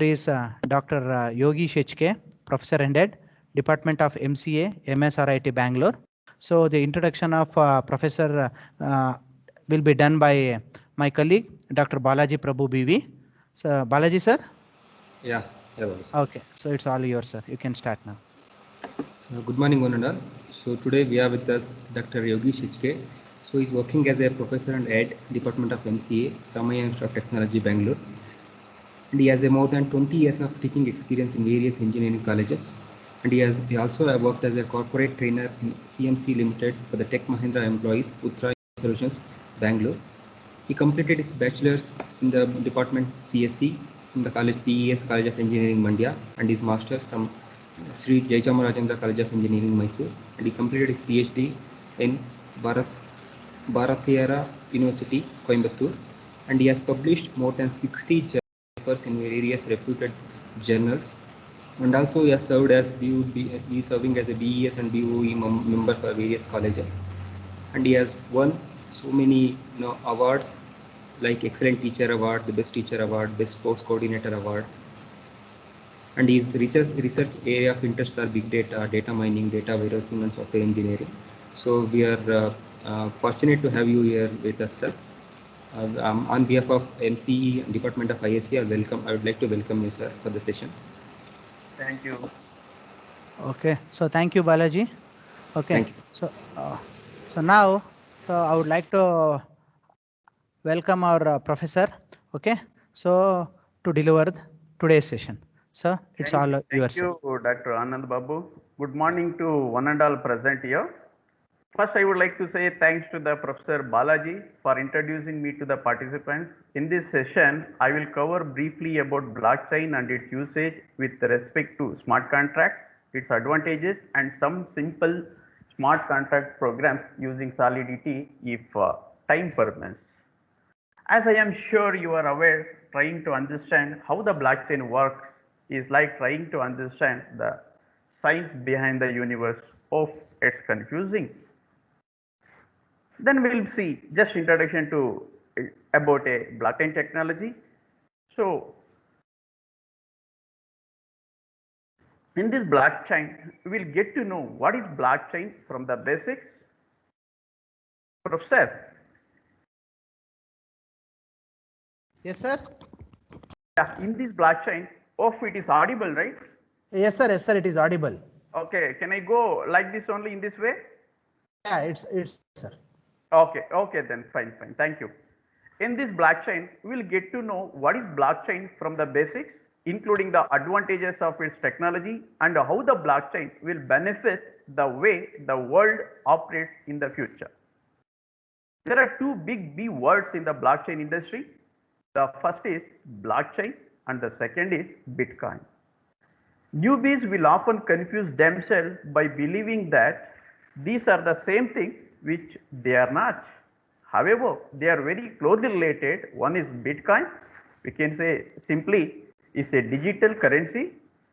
is Dr. Yogish HK, Professor and Head, Department of MCA, MSRIT Bangalore. So the introduction of Professor will be done by my colleague, Dr. Balaji Prabhu BV. So Balaji sir? Yeah, hello. Okay, so it's all yours, sir. You can start now. So good morning, one and all. So today we are with us Dr. Yogish HK. So he's working as a professor and head, Department of MCA, Ramaya Institute of Technology, Bangalore. And he has a more than 20 years of teaching experience in various engineering colleges. And he also worked as a corporate trainer in CMC Limited for the Tech Mahindra employees, Uttra Solutions, Bangalore. He completed his bachelor's in the department CSC from the college PES College of Engineering, Mandya, and his master's from Sri Jaichamarajendra College of Engineering, Mysore. And he completed his PhD in Bharathiara University, Coimbatore. And he has published more than 60 papers in various reputed journals. And also he has served as he is serving as a BES and BOE member for various colleges. And he has won so many awards like Excellent Teacher Award, the Best Teacher Award, Best Course Coordinator Award. And his research area of interest are big data, data mining, data warehousing, and software engineering. So we are fortunate to have you here with us, sir. On behalf of MCE Department of ISC, I would like to welcome you, sir, for the session. Thank you. Okay, so thank you, Balaji. Okay, Thank you. So now, I would like to welcome our professor. Okay, so to deliver today's session. So it's all yours. Thank you, Dr. Anand Babu. Good morning to one and all present here. First, I would like to say thanks to the Professor Balaji for introducing me to the participants. In this session, I will cover briefly about blockchain and its usage with respect to smart contracts, its advantages, and some simple smart contract programs using Solidity if time permits. As I am sure you are aware, trying to understand how the blockchain works is like trying to understand the science behind the universe. It's confusing. Then we'll see just introduction to about a blockchain technology. So in this blockchain, we'll get to know what is blockchain from the basics. Professor. Yes, sir. Yeah, in this blockchain, it is audible, right? Yes, sir. Yes, sir. It is audible. Okay. Can I go like this only in this way? Yeah, it's sir. Okay, then fine. Thank you. In this blockchain, we'll get to know what is blockchain from the basics, including the advantages of its technology and how the blockchain will benefit the way the world operates in the future. There are two big B words in the blockchain industry. The first is blockchain and the second is Bitcoin. Newbies will often confuse themselves by believing that these are the same thing, which they are not. However, they are very closely related. One is Bitcoin, we can say simply is a digital currency,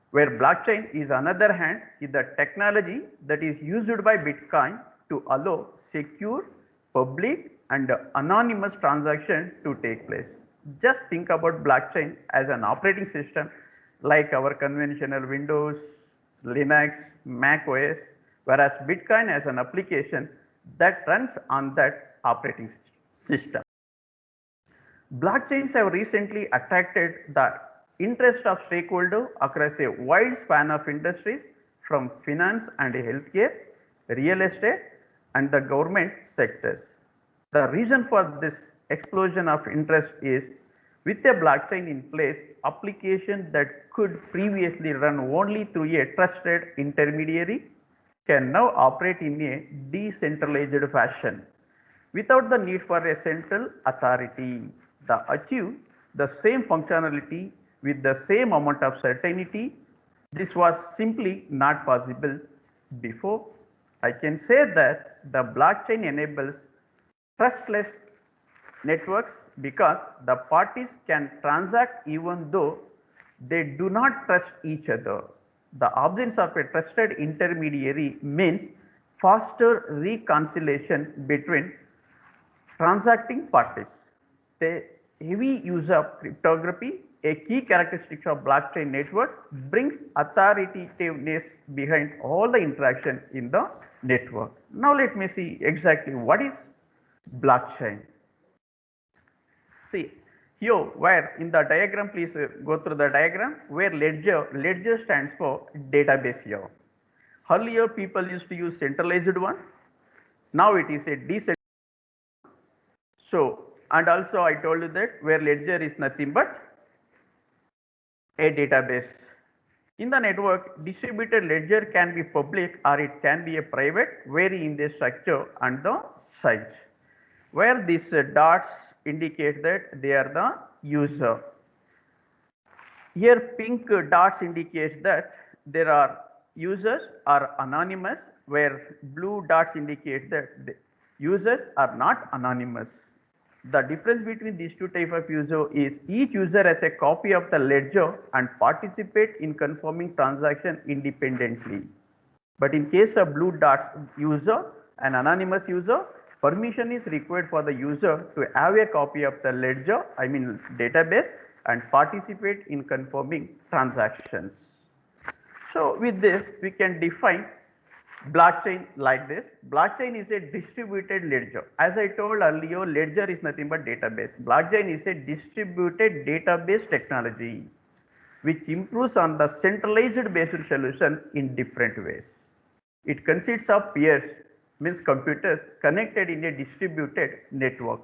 where blockchain is another hand is the technology that is used by Bitcoin to allow secure, public and anonymous transaction to take place. Just think about blockchain as an operating system like our conventional Windows, Linux, Mac OS, whereas Bitcoin as an application that runs on that operating system. Blockchains have recently attracted the interest of stakeholders across a wide span of industries from finance and healthcare, real estate and the government sectors. The reason for this explosion of interest is with a blockchain in place, applications that could previously run only through a trusted intermediary can now operate in a decentralized fashion without the need for a central authority. The achieve the same functionality with the same amount of certainty. This was simply not possible before. I can say that the blockchain enables trustless networks because the parties can transact even though they do not trust each other. The absence of a trusted intermediary means faster reconciliation between transacting parties. heavy use of cryptography, a key characteristic of blockchain networks, brings authoritativeness behind all the interaction in the network. Now let me see exactly what is blockchain. See here where in the diagram, please go through the diagram where ledger stands for database here. Earlier people used to use centralized one. Now it is a decentralized. So, and also I told you that where ledger is nothing but a database. In the network, distributed ledger can be public or it can be a private, vary in the structure and the size. Where these dots indicate that they are the user. Here pink dots indicates that there are users are anonymous, where blue dots indicate that the users are not anonymous. The difference between these two types of user is each user has a copy of the ledger and participate in confirming transaction independently. But in case of blue dots user, an anonymous user, permission is required for the user to have a copy of the ledger, I mean database, and participate in confirming transactions. So with this, we can define blockchain like this. Blockchain is a distributed ledger. As I told earlier, ledger is nothing but database. Blockchain is a distributed database technology which improves on the centralized based solution in different ways. It consists of peers, means computers connected in a distributed network,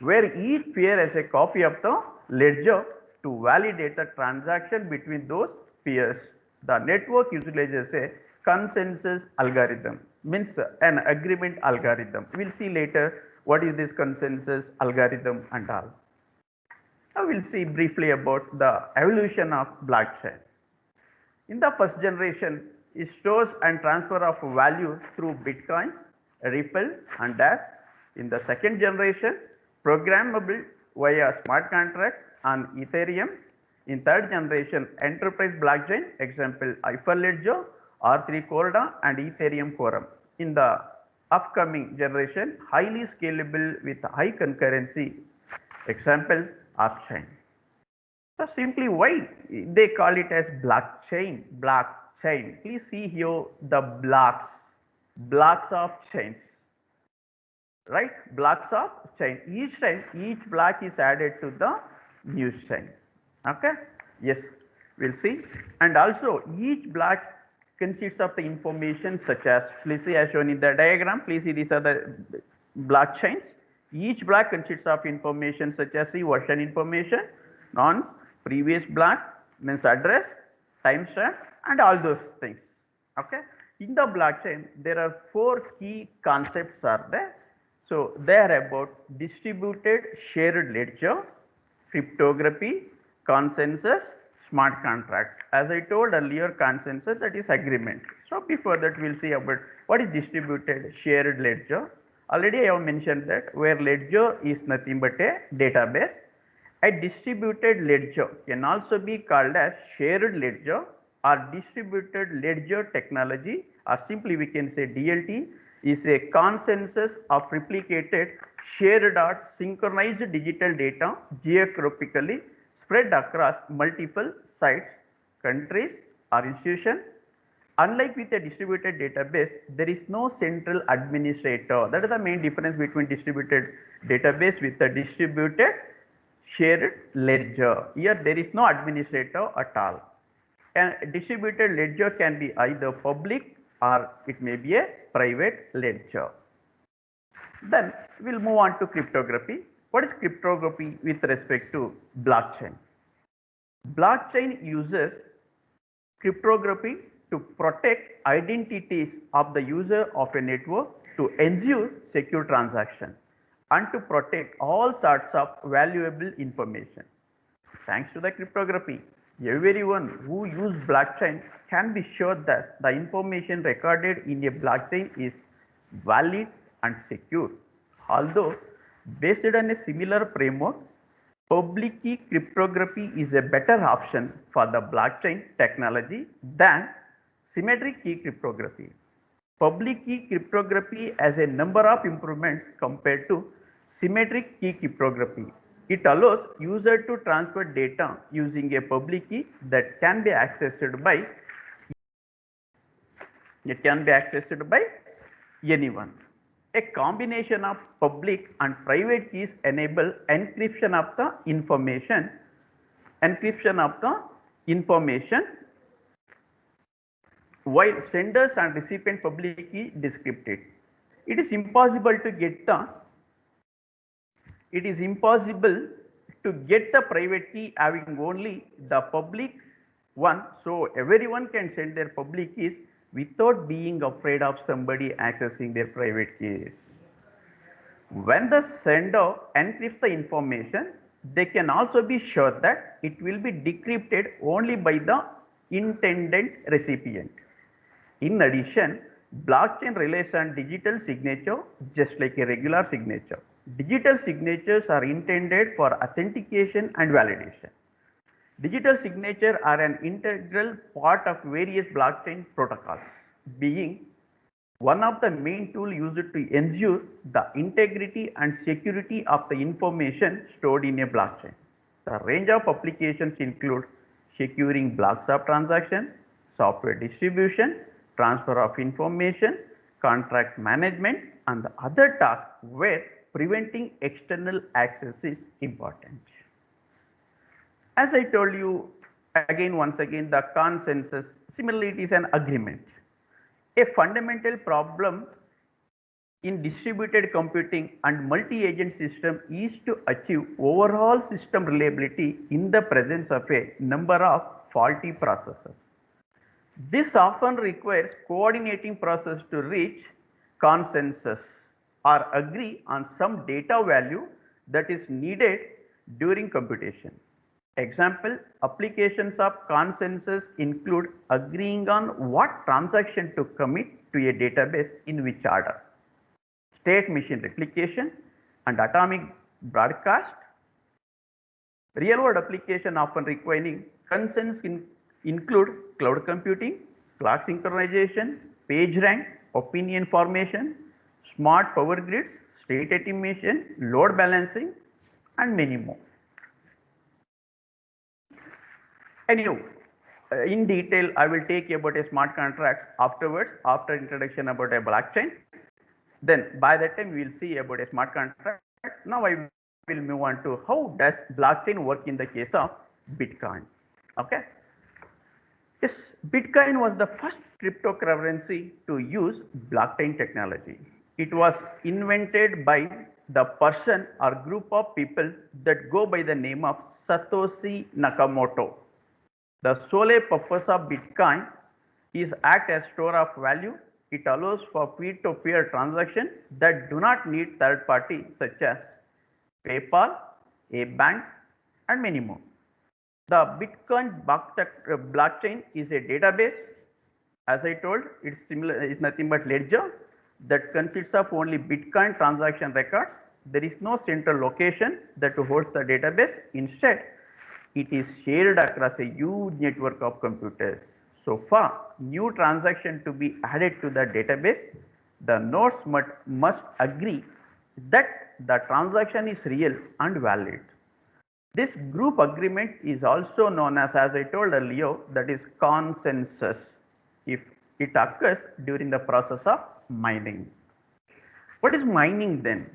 where each peer has a copy of the ledger to validate the transaction between those peers. The network utilizes a consensus algorithm, means an agreement algorithm. We will see later what is this consensus algorithm and all. Now we will see briefly about the evolution of blockchain. In the first generation, it stores and transfer of value through bitcoins, Ripple and Dash. In the second generation, programmable via smart contracts on Ethereum. In third generation, enterprise blockchain, example Hyperledger, R3 Corda and Ethereum Quorum. In the upcoming generation, highly scalable with high concurrency, example Off-chain. So simply why they call it as blockchain, blockchain. Please see here the blocks of chains, right? Blocks of chain. Each block is added to the new chain. Okay? Yes, we'll see. And also each block consists of the information such as, please see as shown in the diagram, please see these are the blockchains. Each block consists of information such as the version information, nonce, previous block, means address, timestamp and all those things. Okay. In the blockchain, there are four key concepts are there. So they are about distributed shared ledger, cryptography, consensus, smart contracts. As I told earlier, consensus, that is agreement. So before that we will see about what is distributed shared ledger. Already I have mentioned that where ledger is nothing but a database. A distributed ledger can also be called as shared ledger or distributed ledger technology, or simply we can say DLT is a consensus of replicated shared or synchronized digital data geographically spread across multiple sites, countries or institutions. Unlike with a distributed database, there is no central administrator. That is the main difference between distributed database with a distributed shared ledger. Here there is no administrator at all. And distributed ledger can be either public or it may be a private ledger. Then we will move on to cryptography. What is cryptography with respect to blockchain? Blockchain uses cryptography to protect identities of the user of a network to ensure secure transaction and to protect all sorts of valuable information. Thanks to the cryptography, everyone who uses blockchain can be sure that the information recorded in a blockchain is valid and secure. Although based on a similar framework, public key cryptography is a better option for the blockchain technology than symmetric key cryptography. Public key cryptography has a number of improvements compared to symmetric key cryptography. It allows user to transfer data using a public key that can be accessed by anyone. A combination of public and private keys enable encryption of the information while senders and recipient public key decrypted. It is impossible to get the private key having only the public one, so everyone can send their public keys without being afraid of somebody accessing their private keys. When the sender encrypts the information, they can also be sure that it will be decrypted only by the intended recipient. In addition, blockchain relies on digital signature just like a regular signature. Digital signatures are intended for authentication and validation. Digital signature are an integral part of various blockchain protocols, being one of the main tools used to ensure the integrity and security of the information stored in a blockchain. The range of applications include securing blocks of transaction, software distribution, transfer of information, contract management, and the other tasks where preventing external access is important. As I told you once again, the consensus, similarly it is an agreement. A fundamental problem in distributed computing and multi-agent system is to achieve overall system reliability in the presence of a number of faulty processes. This often requires coordinating process to reach consensus or agree on some data value that is needed during computation. Example, applications of consensus include agreeing on what transaction to commit to a database in which order, state machine replication and atomic broadcast. Real world application often requiring consensus include cloud computing, clock synchronization, page rank, opinion formation, smart power grids, state estimation, load balancing, and many more. Anyhow, in detail, I will take about a smart contracts afterwards, after introduction about a blockchain. Then by that time, we will see about a smart contract. Now I will move on to how does blockchain work in the case of Bitcoin. Okay. Yes, Bitcoin was the first cryptocurrency to use blockchain technology. It was invented by the person or group of people that go by the name of Satoshi Nakamoto. The sole purpose of Bitcoin is act as store of value. It allows for peer-to-peer transaction that do not need third party such as PayPal, a bank, and many more. The Bitcoin blockchain is a database. As I told, it's similar, it's nothing but ledger that consists of only Bitcoin transaction records. There is no central location that holds the database. Instead, it is shared across a huge network of computers. So for new transaction to be added to the database, the nodes must agree that the transaction is real and valid. This group agreement is also known as I told earlier, that is consensus, if it occurs during the process of mining. What is mining then?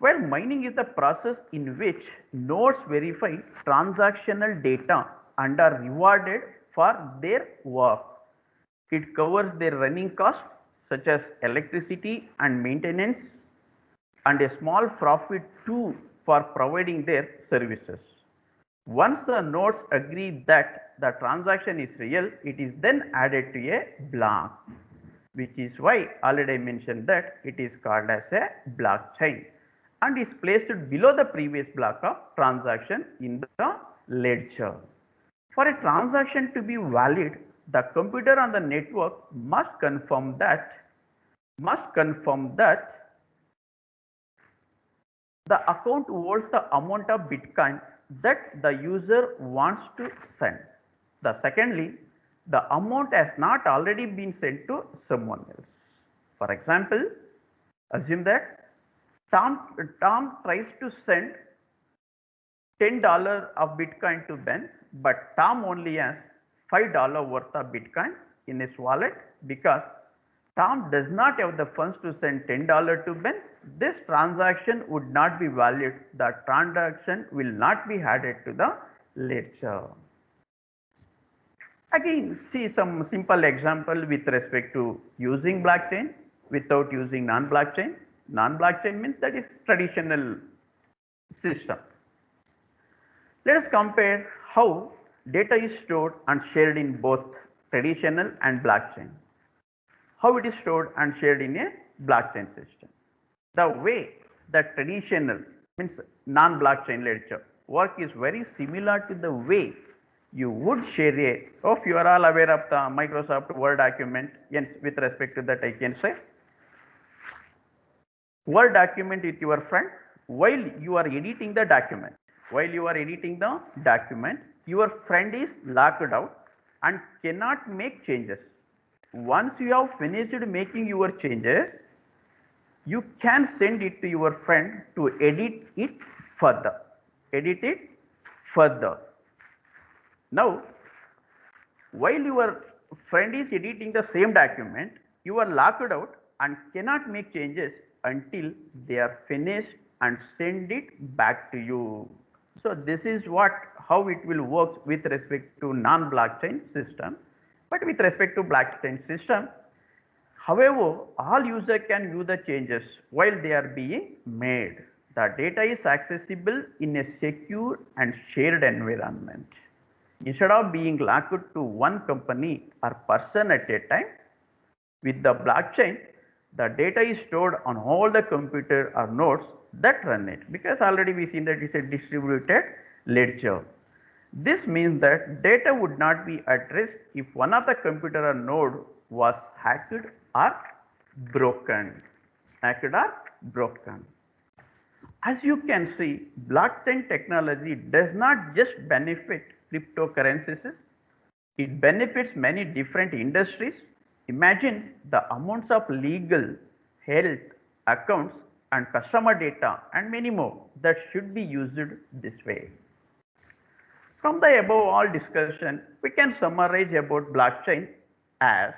Well, mining is the process in which nodes verify transactional data and are rewarded for their work. It covers their running costs such as electricity and maintenance and a small profit too for providing their services. Once the nodes agree that the transaction is real, it is then added to a block, which is why already I mentioned that it is called as a blockchain and is placed below the previous block of transaction in the ledger. For a transaction to be valid, the computer on the network must confirm that the account holds the amount of Bitcoin that the user wants to send. Secondly, the amount has not already been sent to someone else. For example, assume that Tom tries to send $10 of Bitcoin to Ben, but Tom only has $5 worth of Bitcoin in his wallet because Tom does not have the funds to send $10 to Ben. This transaction would not be valid. The transaction will not be added to the ledger. Again, see some simple example with respect to using blockchain without using non-blockchain. Non-blockchain means that is traditional system. Let us compare how data is stored and shared in both traditional and blockchain. How it is stored and shared in a blockchain system. The way the traditional means non-blockchain ledger work is very similar to the way you would share a, if you are all aware of the Microsoft Word document, yes, with respect to that I can say, Word document with your friend, while you are editing the document, your friend is locked out and cannot make changes. Once you have finished making your changes, you can send it to your friend to edit it further. Now, while your friend is editing the same document, you are locked out and cannot make changes until they are finished and send it back to you. So this is how it will work with respect to non-blockchain system. But with respect to blockchain system, however, all user can view the changes while they are being made. The data is accessible in a secure and shared environment. Instead of being locked to one company or person at a time, with the blockchain, the data is stored on all the computer or nodes that run it, because already we seen that it's a distributed ledger. This means that data would not be at risk if one of the computer or node was hacked or broken. As you can see, blockchain technology does not just benefit cryptocurrencies, it benefits many different industries. Imagine the amounts of legal, health, accounts and customer data and many more that should be used this way. From the above all discussion, we can summarize about blockchain as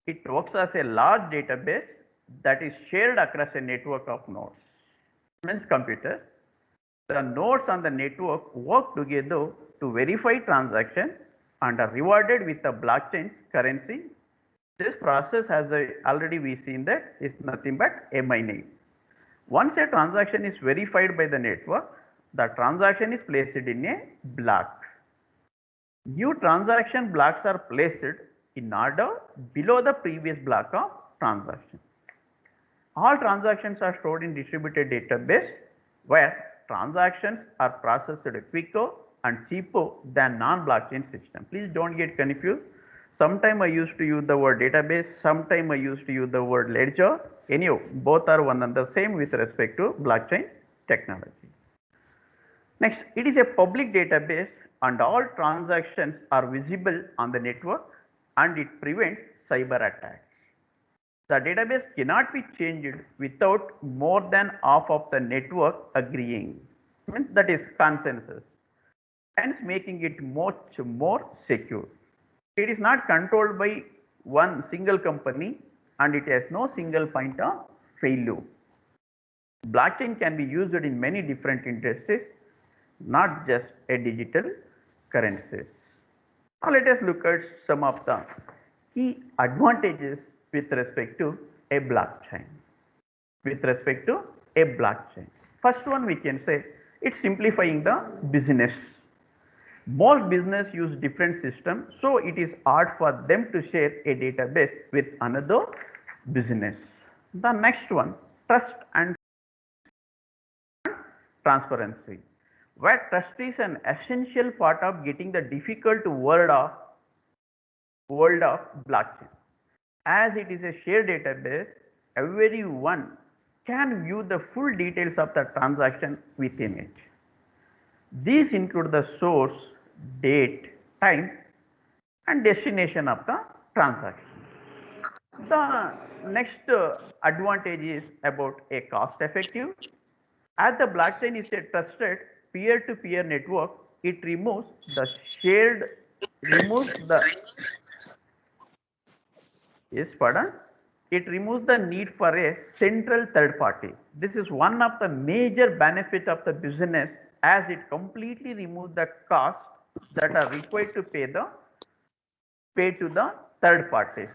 it works as a large database that is shared across a network of nodes. Means computers. The nodes on the network work together to verify transactions and are rewarded with the blockchain's currency. This process, as already we seen, that is nothing but a mining. Once a transaction is verified by the network, the transaction is placed in a block. New transaction blocks are placed in order below the previous block of transaction. All transactions are stored in distributed database where transactions are processed quicker and cheaper than non-blockchain system. Please don't get confused. Sometime I used to use the word database, sometime I used to use the word ledger. Anyhow, both are one and the same with respect to blockchain technology. Next, it is a public database and all transactions are visible on the network and it prevents cyber attacks. The database cannot be changed without more than half of the network agreeing. That is consensus, hence making it much more secure. It is not controlled by one single company and it has no single point of failure. Blockchain can be used in many different industries, not just a digital currencies. Now let us look at some of the key advantages with respect to a blockchain. First one, we can say it's simplifying the business. Most business use different systems, so it is hard for them to share a database with another business. The next one, trust and transparency, where trust is an essential part of getting the difficult world of blockchain. As it is a shared database, everyone can view the full details of the transaction within it. These include the source, date, time and destination of the transaction. The next advantage is about a cost effective. As the blockchain is trusted, peer-to-peer network, it removes the shared, removes the, yes, pardon, it removes the need for a central third party. This is one of the major benefit of the business, as it completely removes the cost that are required to pay to the third parties.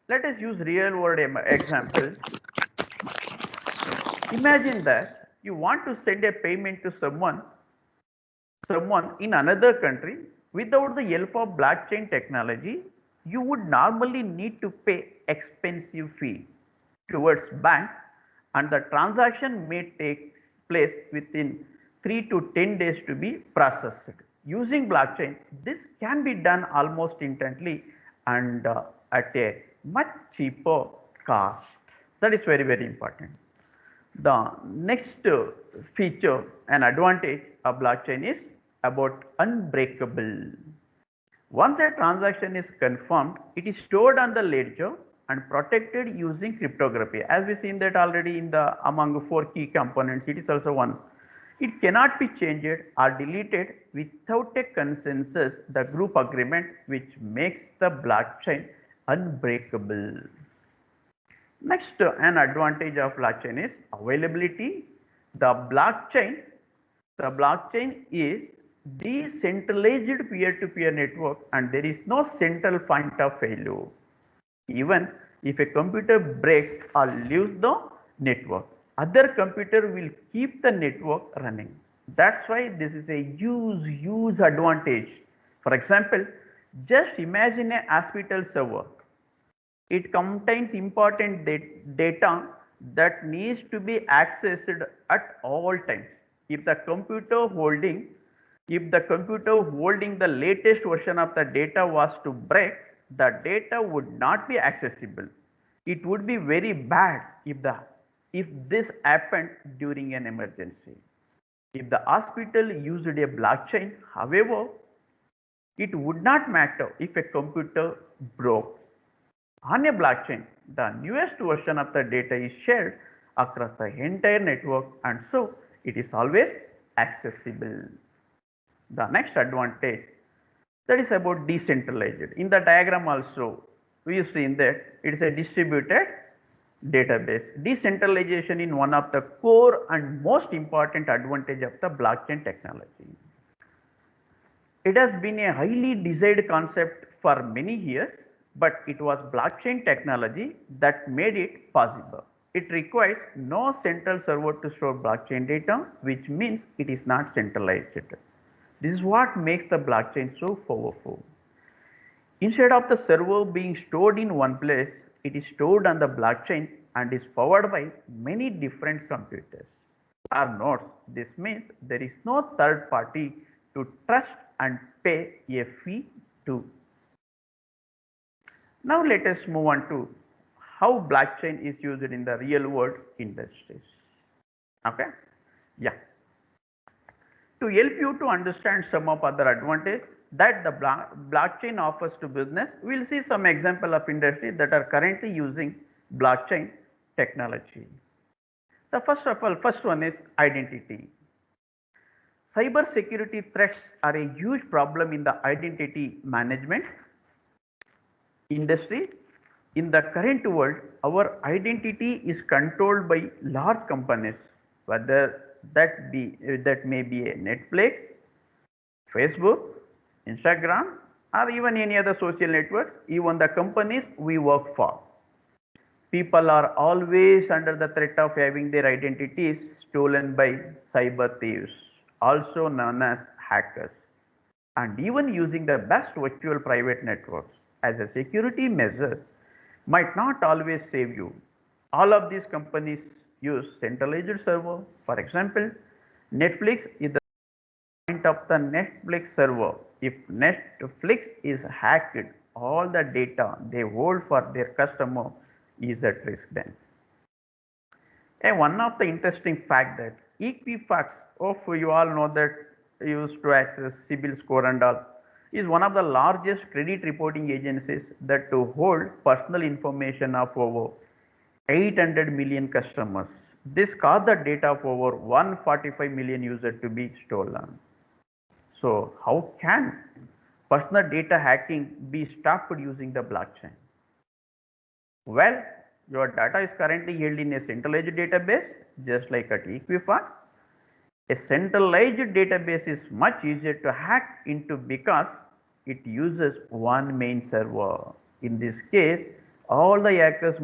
Let us use real world example. Imagine that you want to send a payment to someone in another country. Without the help of blockchain technology, you would normally need to pay expensive fee towards bank, and the transaction may take place within 3 to 10 days to be processed. Using blockchain, this can be done almost instantly and at a much cheaper cost. That is very, very important. The next feature and advantage of blockchain is about unbreakable. Once a transaction is confirmed, it is stored on the ledger and protected using cryptography. As we seen that already in the among 4 key components, it is also one. It cannot be changed or deleted without a consensus, the group agreement, which makes the blockchain unbreakable. Next, an advantage of blockchain is availability. The blockchain is decentralized peer-to-peer network, and there is no central point of failure. Even if a computer breaks or leaves the network, other computer will keep the network running. That's why this is a huge advantage. For example, just imagine a hospital server. It contains important data that needs to be accessed at all times. If the computer holding the latest version of the data was to break, the data would not be accessible. It would be very bad if this happened during an emergency. If the hospital used a blockchain, however, it would not matter if a computer broke. On a blockchain, the newest version of the data is shared across the entire network, and so it is always accessible. The next advantage, that is about decentralized. In the diagram also, we have seen that it is a distributed database. Decentralization is one of the core and most important advantage of the blockchain technology. It has been a highly desired concept for many years, but it was blockchain technology that made it possible. It requires no central server to store blockchain data, which means it is not centralized. This is what makes the blockchain so powerful. Instead of the server being stored in one place, it is stored on the blockchain and is powered by many different computers or nodes. This means there is no third party to trust and pay a fee to. Now let us move on to how blockchain is used in the real world industries. Okay? Yeah. To help you to understand some of other advantages that the blockchain offers to business, we will see some example of industries that are currently using blockchain technology. The first one is identity. Cyber security threats are a huge problem in the identity management industry. In the current world, our identity is controlled by large companies, whether that may be a Netflix, Facebook, Instagram, or even any other social networks, even the companies we work for. People are always under the threat of having their identities stolen by cyber thieves, also known as hackers, and even using the best virtual private networks as a security measure might not always save you. All of these companies use centralized server. For example, Netflix is the point of the Netflix server. If Netflix is hacked, all the data they hold for their customer is at risk then. And one of the interesting fact that Equifax, you all know that used to access CIBIL score and all, is one of the largest credit reporting agencies that to hold personal information of over 800 million customers. This caused the data of over 145 million users to be stolen. So how can personal data hacking be stopped using the blockchain? Well, your data is currently held in a centralized database, just like at Equifax. A centralized database is much easier to hack into because it uses one main server. In this case, all the hackers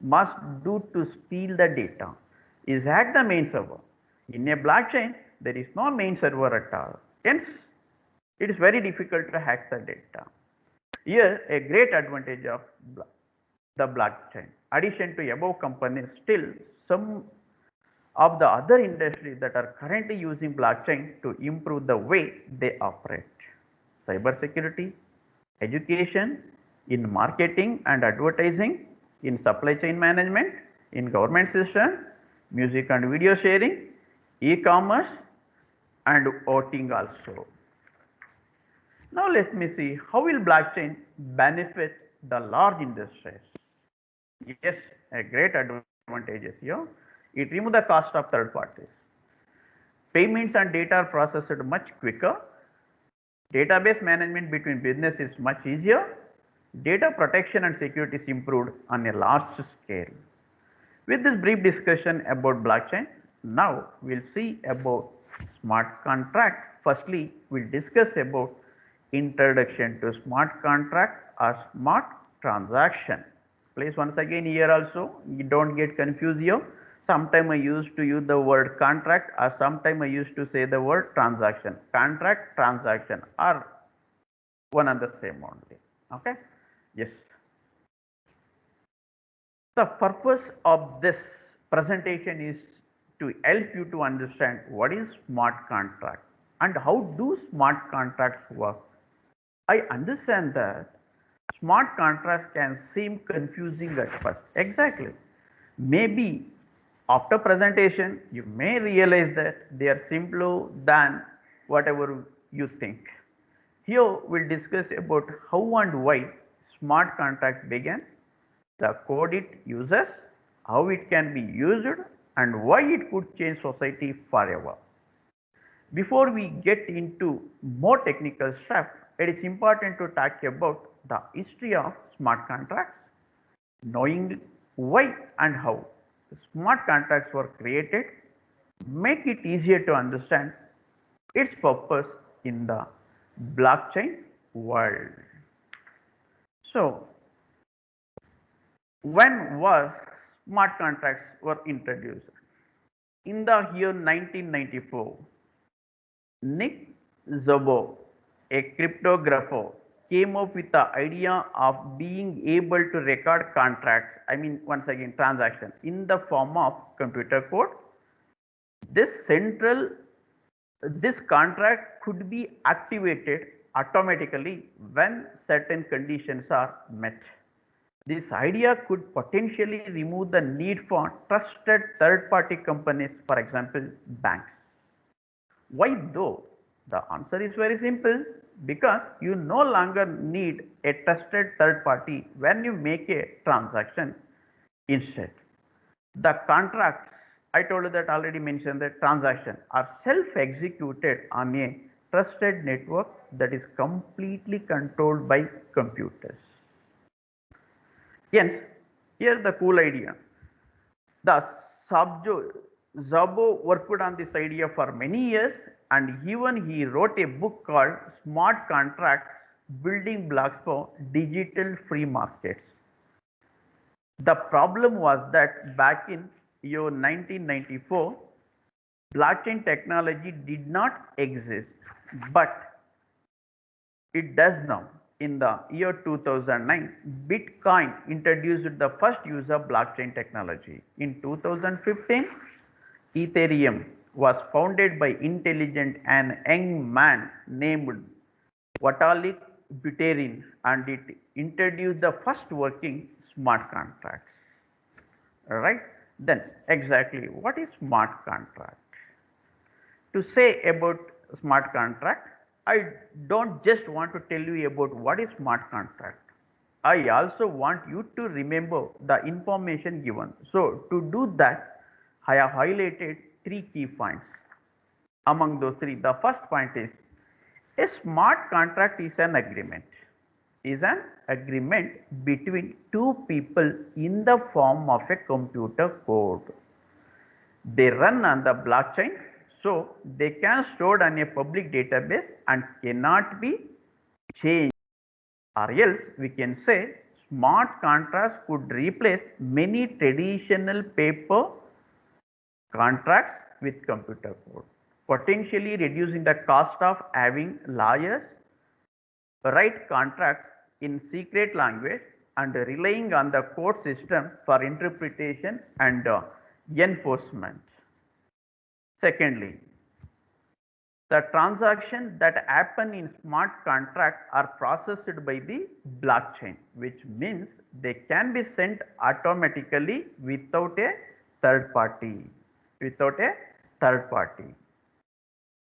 must do to steal the data is hack the main server. In a blockchain, there is no main server at all. Hence, it is very difficult to hack the data. Here, a great advantage of the blockchain. Addition to above companies, still some of the other industries that are currently using blockchain to improve the way they operate. Cybersecurity, education, in marketing and advertising, in supply chain management, in government system, music and video sharing, e-commerce and voting also. Now let me see how will blockchain benefit the large industries. Yes, a great advantages here. It removes the cost of third parties. Payments and data are processed much quicker. Database management between business is much easier. Data protection and security is improved on a large scale. With this brief discussion about blockchain, now we'll see about smart contract. Firstly, we'll discuss about introduction to smart contract or smart transaction. Please once again here also, you don't get confused here. Sometime I used to use the word contract or sometime I used to say the word transaction. Contract, transaction are one and the same only. Okay? Yes. The purpose of this presentation is to help you to understand what is smart contract and how do smart contracts work. I understand that smart contracts can seem confusing at first. Exactly. Maybe after presentation, you may realize that they are simpler than whatever you think. Here we'll discuss about how and why smart contract began, the code it uses, how it can be used and why it could change society forever. Before we get into more technical stuff, it is important to talk about the history of smart contracts, knowing why and how smart contracts were created, make it easier to understand its purpose in the blockchain world. So, when was smart contracts were introduced? In the year 1994, Nick Szabo, a cryptographer, came up with the idea of being able to record contracts, I mean once again transactions in the form of computer code. This this contract could be activated automatically when certain conditions are met. This idea could potentially remove the need for trusted third party companies, for example banks. Why though? The answer is very simple, because you no longer need a trusted third party when you make a transaction. Instead, the contracts, I told you that already mentioned that transaction are self-executed on a trusted network that is completely controlled by computers. Hence, here's the cool idea. The Szabo worked on this idea for many years and even he wrote a book called Smart Contracts Building Blocks for Digital Free Markets. The problem was that back in year 1994, blockchain technology did not exist, but it does now. In the year 2009, Bitcoin introduced the first use of blockchain technology. In 2015, Ethereum was founded by intelligent and young man named Vitalik Buterin and it introduced the first working smart contracts. Alright, then exactly what is smart contract? To say about smart contract, I don't just want to tell you about what is smart contract. I also want you to remember the information given. So to do that, I have highlighted three key points. Among those three, the first point is a smart contract is an agreement. Is an agreement between two people in the form of a computer code. They run on the blockchain, so they can stored on a public database and cannot be changed. Or else we can say smart contracts could replace many traditional paper contracts with computer code, potentially reducing the cost of having lawyers write contracts in secret language and relying on the court system for interpretation and enforcement. Secondly, the transactions that happen in smart contract are processed by the blockchain, which means they can be sent automatically without a third party. Without a third party.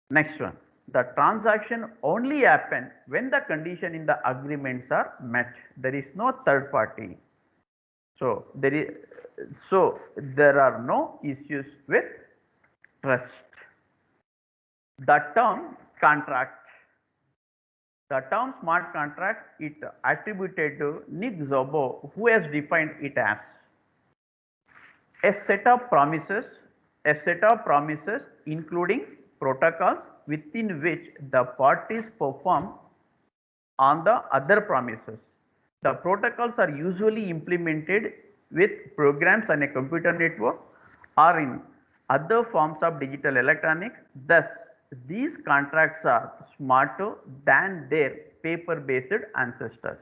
Next one, the transaction only happen when the condition in the agreements are met. There is no third party. So there are no issues with trust. The term contract, the term smart contract, it attributed to Nick Szabo, who has defined it as a set of promises, including protocols within which the parties perform on the other promises. The protocols are usually implemented with programs on a computer network or in other forms of digital electronics. Thus, these contracts are smarter than their paper-based ancestors.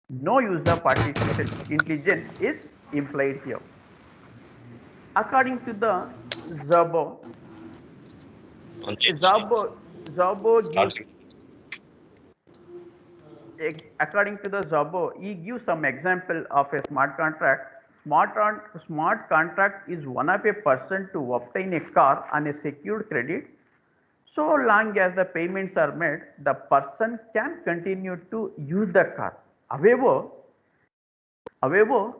No user artificial intelligence is implied here. According to the Szabo, Szabo, Szabo gives according to the Szabo, he gives some example of a smart contract. Smart contract is one of a person to obtain a car on a secured credit. So long as the payments are made, the person can continue to use the car. However,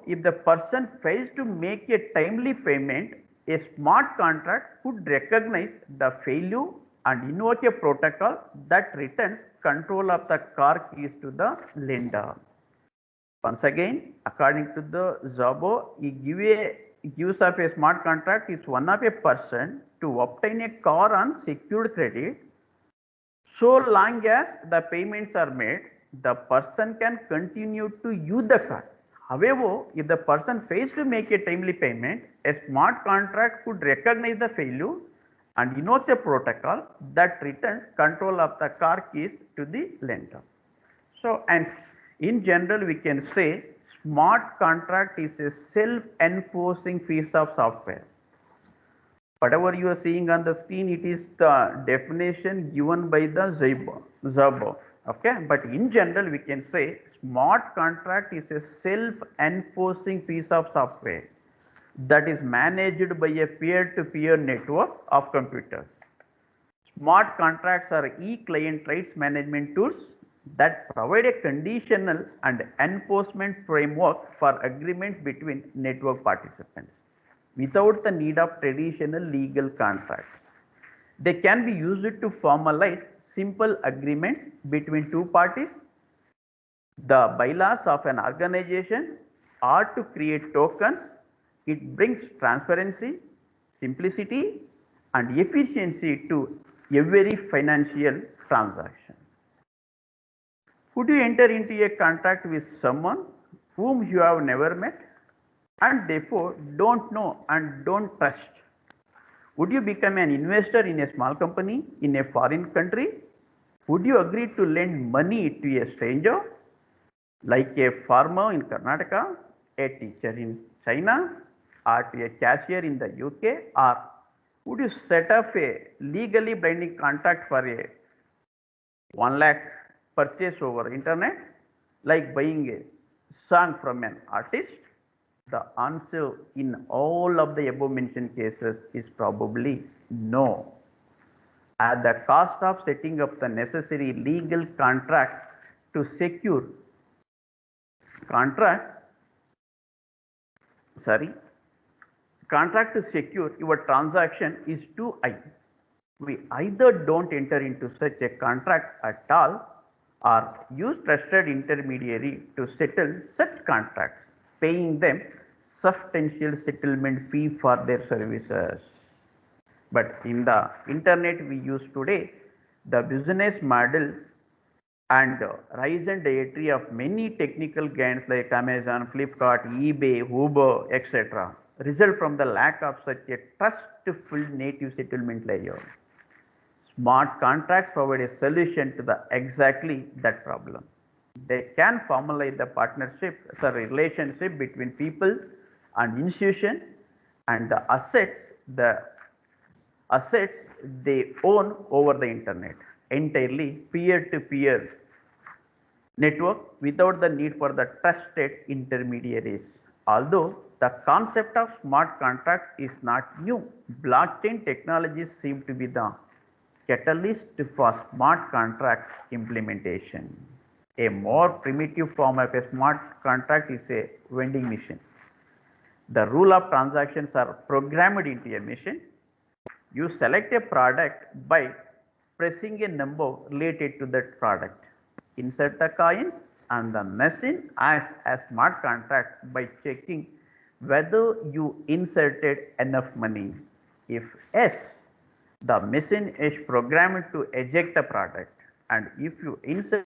if the person fails to make a timely payment, a smart contract could recognize the failure and invoke a protocol that returns control of the car keys to the lender. Once again, according to the Szabo, he gives up a smart contract is one of a person to obtain a car on secured credit. So long as the payments are made, the person can continue to use the car. However, if the person fails to make a timely payment, a smart contract could recognize the failure and invokes a protocol that returns control of the car keys to the lender. So, and in general, we can say smart contract is a self-enforcing piece of software. Whatever you are seeing on the screen, it is the definition given by the Szabo. Okay, but in general, we can say smart contract is a self-enforcing piece of software that is managed by a peer-to-peer network of computers. Smart contracts are e-client rights management tools that provide a conditional and enforcement framework for agreements between network participants without the need of traditional legal contracts. They can be used to formalize simple agreements between two parties, the bylaws of an organization, or to create tokens. It brings transparency, simplicity, and efficiency to every financial transaction. Would you enter into a contract with someone whom you have never met and therefore don't know and don't trust? Would you become an investor in a small company in a foreign country? Would you agree to lend money to a stranger, like a farmer in Karnataka, a teacher in China, or to a cashier in the UK? Or would you set up a legally binding contract for a 1 lakh purchase over internet, like buying a song from an artist? The answer in all of the above mentioned cases is probably no. At the cost of setting up the necessary legal contract to secure contract to secure your transaction is too high. We either don't enter into such a contract at all or use trusted intermediary to settle such contracts, paying them substantial settlement fee for their services. But in the internet we use today, the business model and rise and entry of many technical giants like Amazon, Flipkart, eBay, Uber, etc. result from the lack of such a trustful native settlement layer. Smart contracts provide a solution to the exactly that problem. They can formalize the partnership, the relationship between people and institution and the assets they own over the internet, entirely peer-to-peer network without the need for the trusted intermediaries. Although the concept of smart contract is not new, blockchain technologies seem to be the catalyst for smart contract implementation. A more primitive form of a smart contract is a vending machine. The rule of transactions are programmed into a machine. You select a product by pressing a number related to that product. Insert the coins and the machine acts as smart contract by checking whether you inserted enough money. If yes, the machine is programmed to eject the product, and if you insert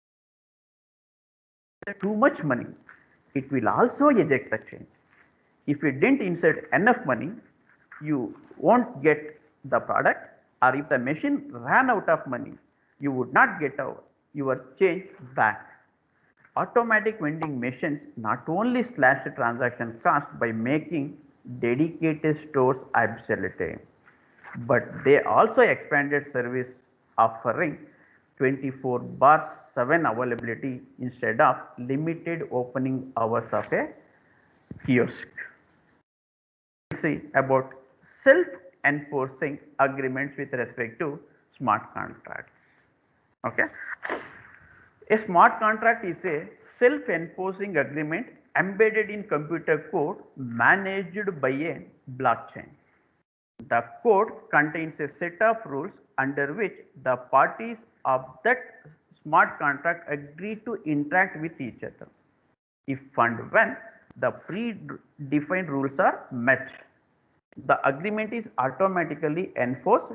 too much money, it will also eject the change. If you didn't insert enough money, you won't get the product, or if the machine ran out of money, you would not get your change back. Automatic vending machines not only slash the transaction cost by making dedicated stores obsolete, but they also expanded service offering 24/7 availability instead of limited opening hours of a kiosk. See about self-enforcing agreements with respect to smart contracts. Okay. A smart contract is a self-enforcing agreement embedded in computer code managed by a blockchain. The code contains a set of rules under which the parties of that smart contract agree to interact with each other. If and when the predefined rules are met, the agreement is automatically enforced.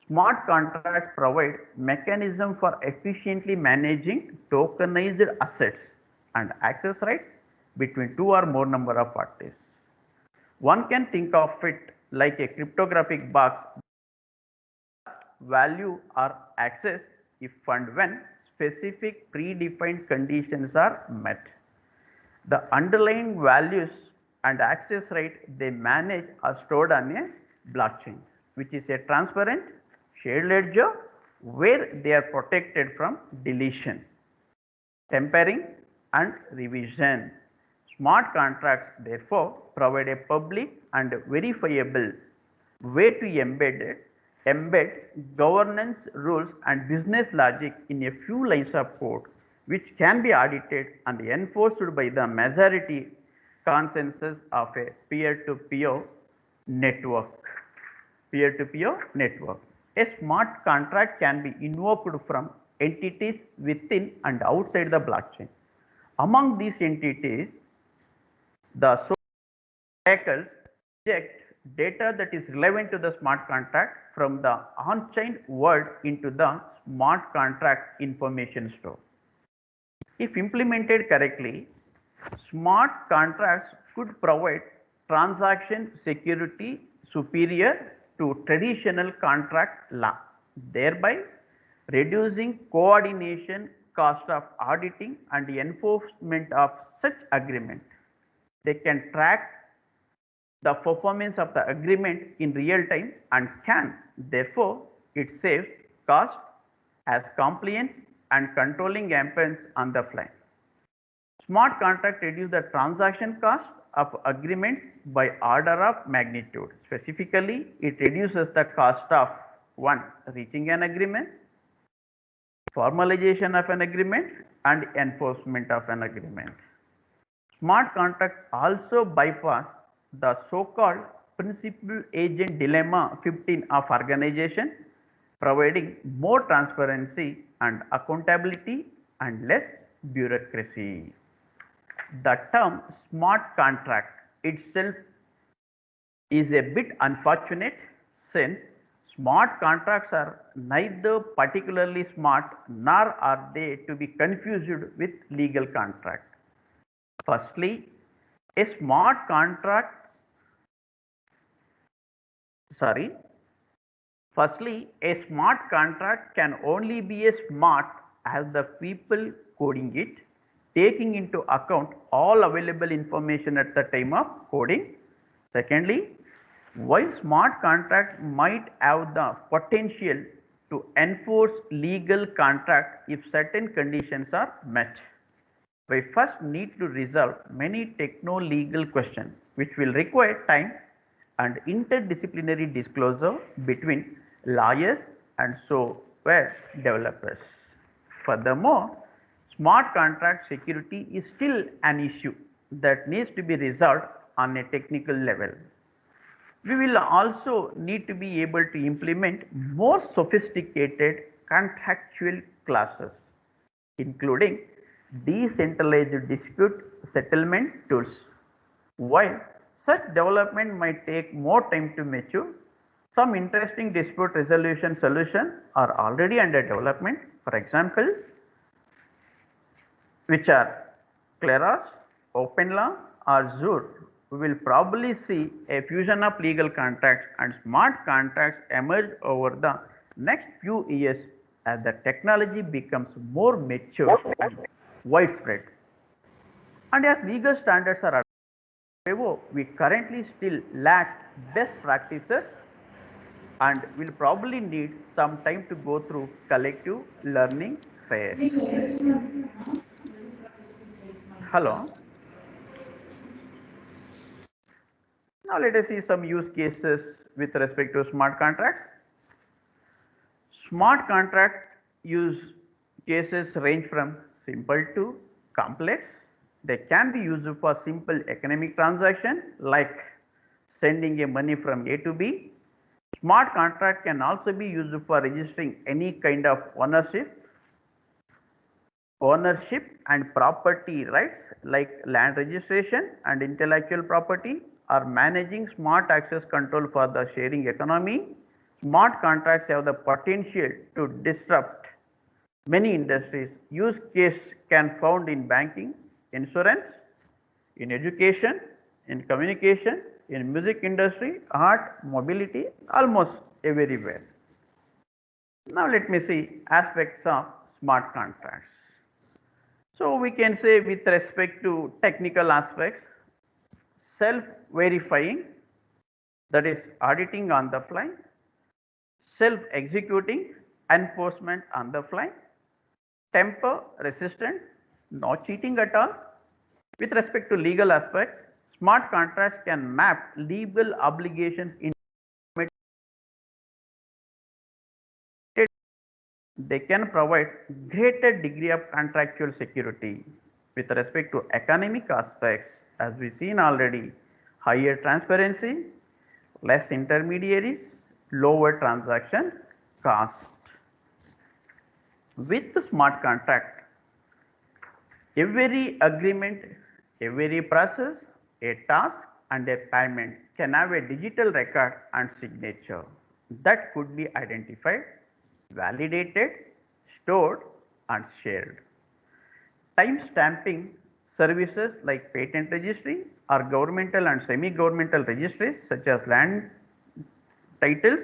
Smart contracts provide mechanism for efficiently managing tokenized assets and access rights between two or more number of parties. One can think of it like a cryptographic box value or access if and when specific predefined conditions are met. The underlying values and access right they manage are stored on a blockchain, which is a transparent shared ledger where they are protected from deletion, tampering and revision. Smart contracts therefore provide a public and verifiable way to embed governance rules and business logic in a few lines of code, which can be audited and enforced by the majority consensus of a peer-to-peer network. Peer-to-peer network. A smart contract can be invoked from entities within and outside the blockchain. Among these entities, the oracles inject data that is relevant to the smart contract from the on-chain world into the smart contract information store. If implemented correctly, smart contracts could provide transaction security superior to traditional contract law, thereby reducing coordination cost of auditing and enforcement of such agreement. They can track the performance of the agreement in real time and can therefore it saves cost as compliance and controlling happens on the fly. Smart contract reduce the transaction cost of agreements by order of magnitude. Specifically, it reduces the cost of 1. Reaching an agreement, formalization of an agreement and enforcement of an agreement. Smart contracts also bypass the so-called principal agent dilemma 15 of organization, providing more transparency and accountability and less bureaucracy. The term smart contract itself is a bit unfortunate since smart contracts are neither particularly smart nor are they to be confused with legal contract. Firstly, a smart contract, sorry, firstly, a smart contract can only be a smart as the people coding it, taking into account all available information at the time of coding. Secondly, while smart contract might have the potential to enforce legal contract if certain conditions are met, we first need to resolve many techno-legal questions which will require time and interdisciplinary disclosure between lawyers and software developers. Furthermore, smart contract security is still an issue that needs to be resolved on a technical level. We will also need to be able to implement more sophisticated contractual clauses, including decentralized dispute settlement tools. While such development might take more time to mature, some interesting dispute resolution solutions are already under development. For example, which are Kleros, OpenLaw or Zur. We will probably see a fusion of legal contracts and smart contracts emerge over the next few years as the technology becomes more mature and widespread. And as legal standards are we currently still lack best practices and will probably need some time to go through collective learning phase. Hello. Now let us see some use cases with respect to smart contracts. Smart contract use cases range from simple to complex. They can be used for simple economic transaction like sending a money from A to B. Smart contract can also be used for registering any kind of ownership and property rights like land registration and intellectual property, or managing smart access control for the sharing economy. Smart contracts have the potential to disrupt many industries. Use case can found in banking, insurance, in education, in communication, in music industry, art, mobility, almost everywhere. Now let me see aspects of smart contracts. So we can say with respect to technical aspects, self-verifying, that is auditing on the fly, self-executing, enforcement on the fly, temper resistant, no cheating at all. With respect to legal aspects, smart contracts can map legal obligations in they can provide greater degree of contractual security. With respect to economic aspects, as we seen already, higher transparency, less intermediaries, lower transaction cost. With the smart contract, every agreement, every process, a task and a payment can have a digital record and signature that could be identified, validated, stored and shared. Time stamping services like patent registry or governmental and semi-governmental registries such as land titles,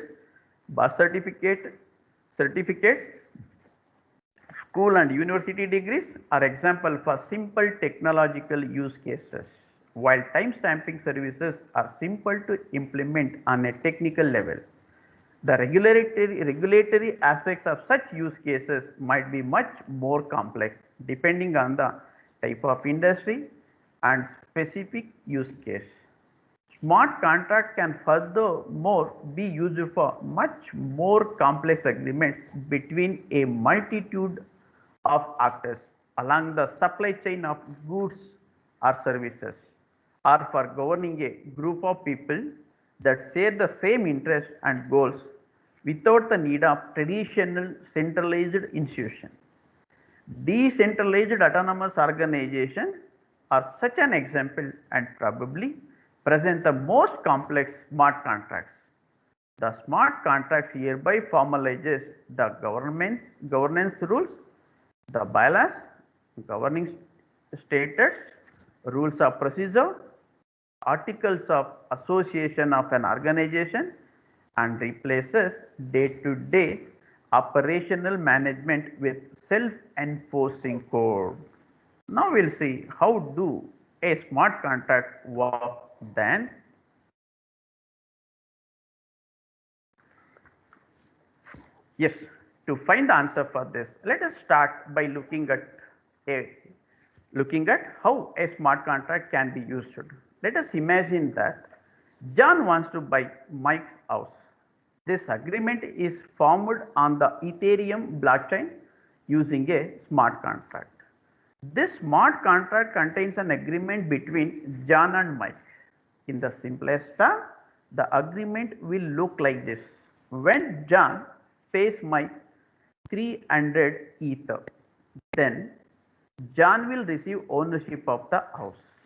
birth certificates, school and university degrees are example for simple technological use cases, while time stamping services are simple to implement on a technical level. The regulatory aspects of such use cases might be much more complex depending on the type of industry and specific use case. Smart contract can furthermore be used for much more complex agreements between a multitude of actors along the supply chain of goods or services, or for governing a group of people that share the same interests and goals without the need of traditional centralized institution. Decentralized autonomous organizations are such an example and probably present the most complex smart contracts. The smart contracts hereby formalizes the governance rules, the bylaws, governing status, rules of procedure, articles of association of an organization, and replaces day-to-day operational management with self-enforcing code. Now we'll see how do a smart contract work then. Yes, to find the answer for this, let us start by looking at how a smart contract can be used. Let us imagine that John wants to buy Mike's house. This agreement is formed on the Ethereum blockchain using a smart contract. This smart contract contains an agreement between John and Mike. In the simplest term, the agreement will look like this. When John pays Mike 300 Ether, then John will receive ownership of the house.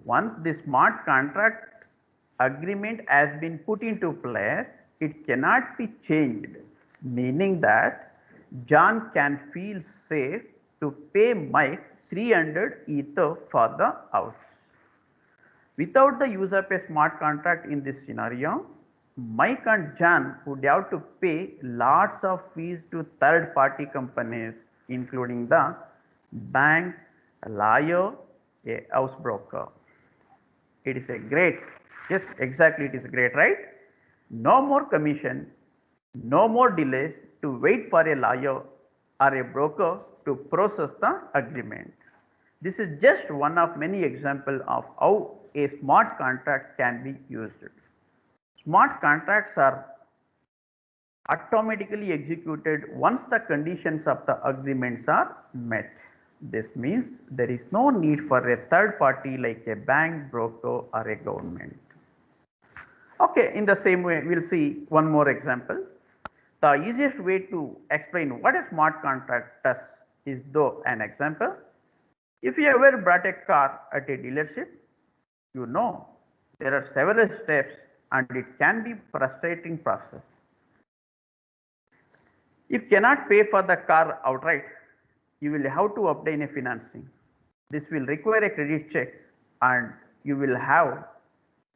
Once the smart contract agreement has been put into place, it cannot be changed, meaning that John can feel safe to pay Mike 300 Ether for the house. Without the use of a smart contract in this scenario, Mike and John would have to pay lots of fees to third party companies, including the bank, a lawyer, a house broker. It is a great, yes, exactly, it is great, right? No more commission, no more delays to wait for a lawyer or a broker to process the agreement. This is just one of many examples of how a smart contract can be used. Smart contracts are automatically executed once the conditions of the agreements are met. This means there is no need for a third party like a bank, broker or a government. Okay, in the same way we will see one more example. The easiest way to explain what a smart contract does is though an example. If you ever bought a car at a dealership, you know there are several steps and it can be frustrating process. If you cannot pay for the car outright, you will have to obtain a financing. This will require a credit check and you will have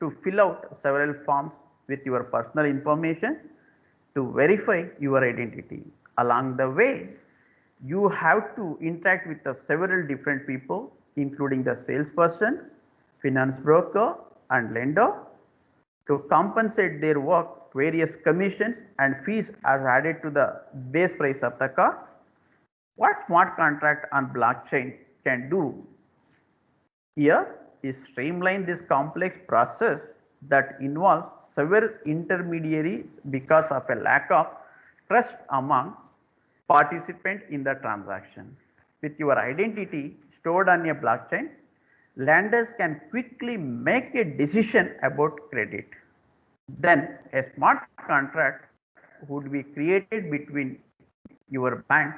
to fill out several forms with your personal information to verify your identity. Along the way, you have to interact with the several different people, including the salesperson, finance broker and lender. To compensate their work, various commissions and fees are added to the base price of the car. What smart contract on blockchain can do here is streamline this complex process that involves several intermediaries because of a lack of trust among participants in the transaction. With your identity stored on a blockchain, lenders can quickly make a decision about credit. Then a smart contract would be created between your bank,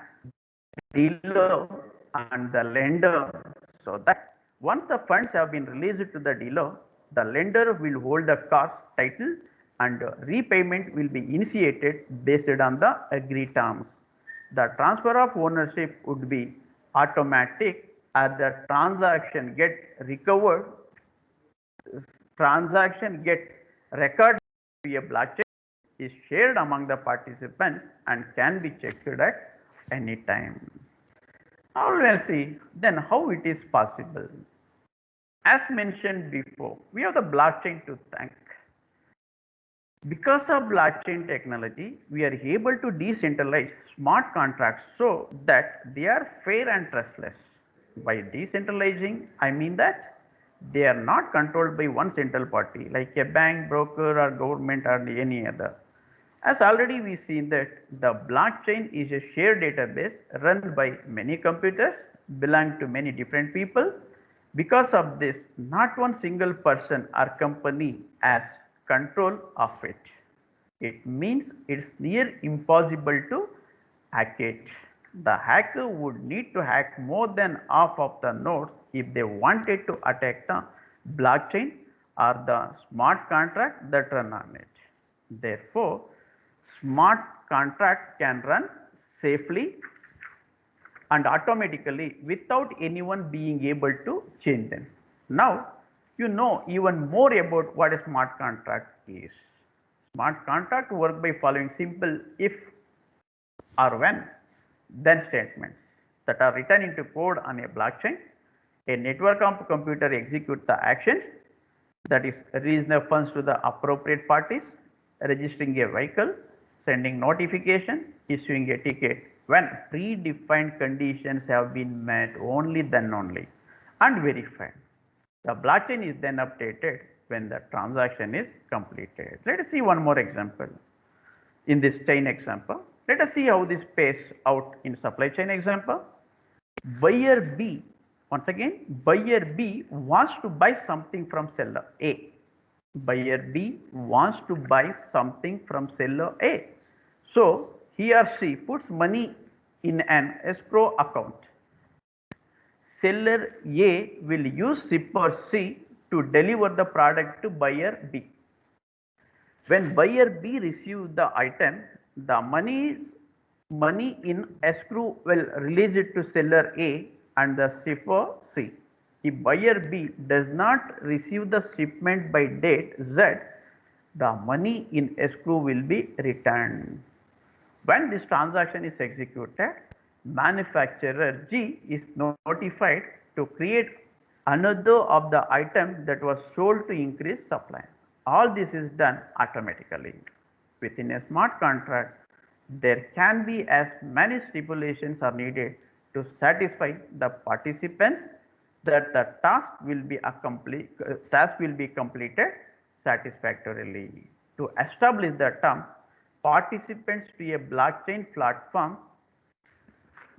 dealer and the lender, so that once the funds have been released to the dealer, the lender will hold the car's title and repayment will be initiated based on the agreed terms. The transfer of ownership would be automatic as the transaction get recorded to a blockchain, is shared among the participants and can be checked at any time. Now we will see then how it is possible. As mentioned before, we have the blockchain to thank. Because of blockchain technology, we are able to decentralize smart contracts so that they are fair and trustless. By decentralizing, I mean that they are not controlled by one central party like a bank, broker or government or any other. As already we seen that the blockchain is a shared database run by many computers belong to many different people. Because of this, not one single person or company has control of it. It means it's near impossible to hack it. The hacker would need to hack more than half of the nodes if they wanted to attack the blockchain or the smart contract that run on it. Therefore, smart contract can run safely and automatically without anyone being able to change them. Now, you know even more about what a smart contract is. Smart contract work by following simple if or when then statements that are written into code on a blockchain. A network of computer executes the actions, that is release the funds to the appropriate parties, registering a vehicle, sending notification, issuing a ticket when predefined conditions have been met, only then only, and verified. The blockchain is then updated when the transaction is completed. Let us see one more example. In this chain example, let us see how this pays out in supply chain example. Buyer B, once again, buyer B wants to buy something from seller A. Buyer B wants to buy something from seller A. So he or she puts money in an escrow account. Seller A will use shipper C to deliver the product to buyer B. When buyer B receives the item, the money in escrow will release it to seller A and the shipper C. If buyer B does not receive the shipment by date Z, the money in escrow will be returned. When this transaction is executed, manufacturer G is notified to create another of the item that was sold to increase supply. All this is done automatically. Within a smart contract, there can be as many stipulations are needed to satisfy the participants that the task will be completed satisfactorily. To establish the term, participants to a blockchain platform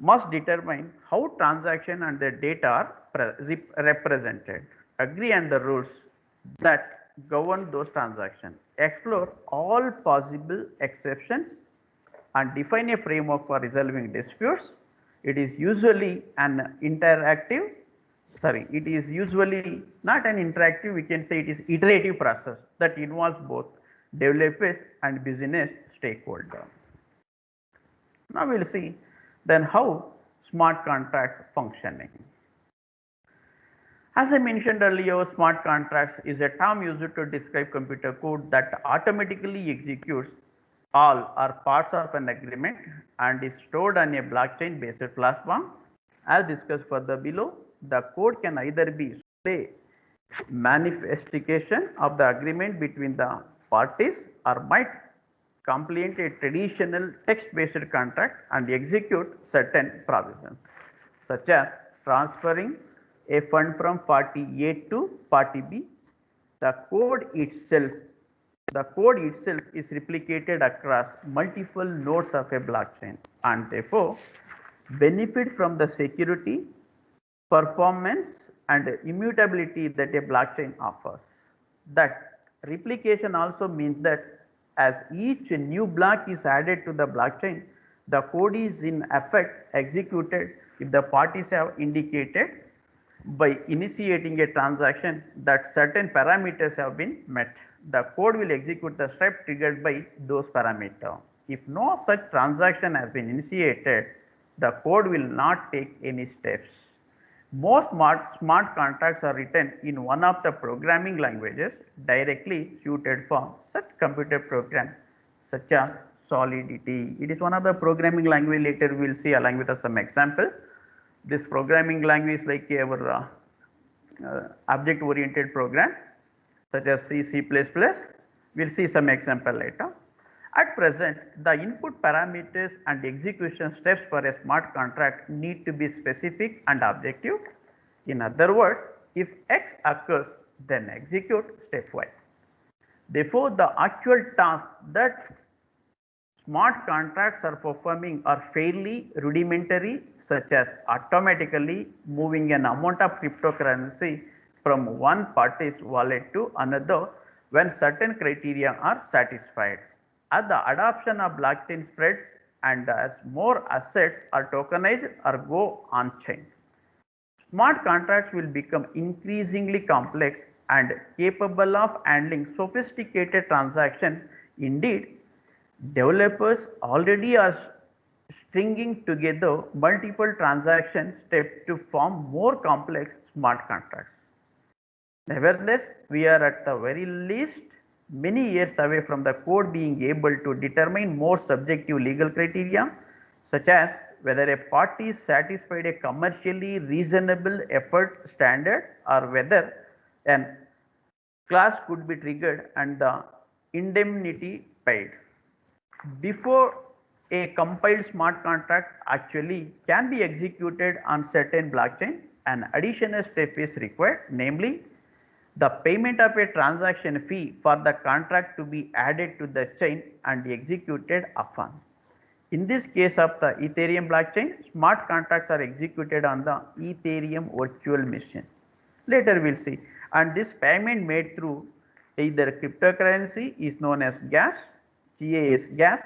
must determine how transaction and their data are represented, agree on the rules that govern those transactions, explore all possible exceptions, and define a framework for resolving disputes. It is usually an interactive, it is usually not an interactive, we can say it is iterative process that involves both developers and business stakeholders. Now we will see then how smart contracts functioning. As I mentioned earlier, smart contracts is a term used to describe computer code that automatically executes all or parts of an agreement and is stored on a blockchain based platform. As discussed further below, the code can either be a manifestation of the agreement between the parties or might complement a traditional text-based contract and execute certain provisions, such as transferring a fund from party A to party B. The code itself is replicated across multiple nodes of a blockchain and therefore benefit from the security, performance and immutability that a blockchain offers. That replication also means that as each new block is added to the blockchain, the code is in effect executed if the parties have indicated by initiating a transaction that certain parameters have been met. The code will execute the step triggered by those parameters. If no such transaction has been initiated, the code will not take any steps. Most smart contracts are written in one of the programming languages directly suited for such computer programs, such as Solidity. It is one of the programming language. Later we will see along with some example. This programming language like our object oriented program such as C, C++. We will see some example later. At present, the input parameters and execution steps for a smart contract need to be specific and objective. In other words, if X occurs, then execute step Y. Therefore, the actual task that smart contracts are performing are fairly rudimentary, such as automatically moving an amount of cryptocurrency from one party's wallet to another when certain criteria are satisfied. As the adoption of blockchain spreads and as more assets are tokenized or go on-chain, smart contracts will become increasingly complex and capable of handling sophisticated transactions. Indeed, developers already are stringing together multiple transaction steps to form more complex smart contracts. Nevertheless, we are at the very least many years away from the code being able to determine more subjective legal criteria, such as whether a party satisfied a commercially reasonable effort standard or whether an clause could be triggered and the indemnity paid. Before a compiled smart contract actually can be executed on certain blockchain, an additional step is required, namely the payment of a transaction fee for the contract to be added to the chain and executed upon. In this case of the Ethereum blockchain, smart contracts are executed on the Ethereum virtual machine. Later we will see, and this payment made through either cryptocurrency is known as gas, gas.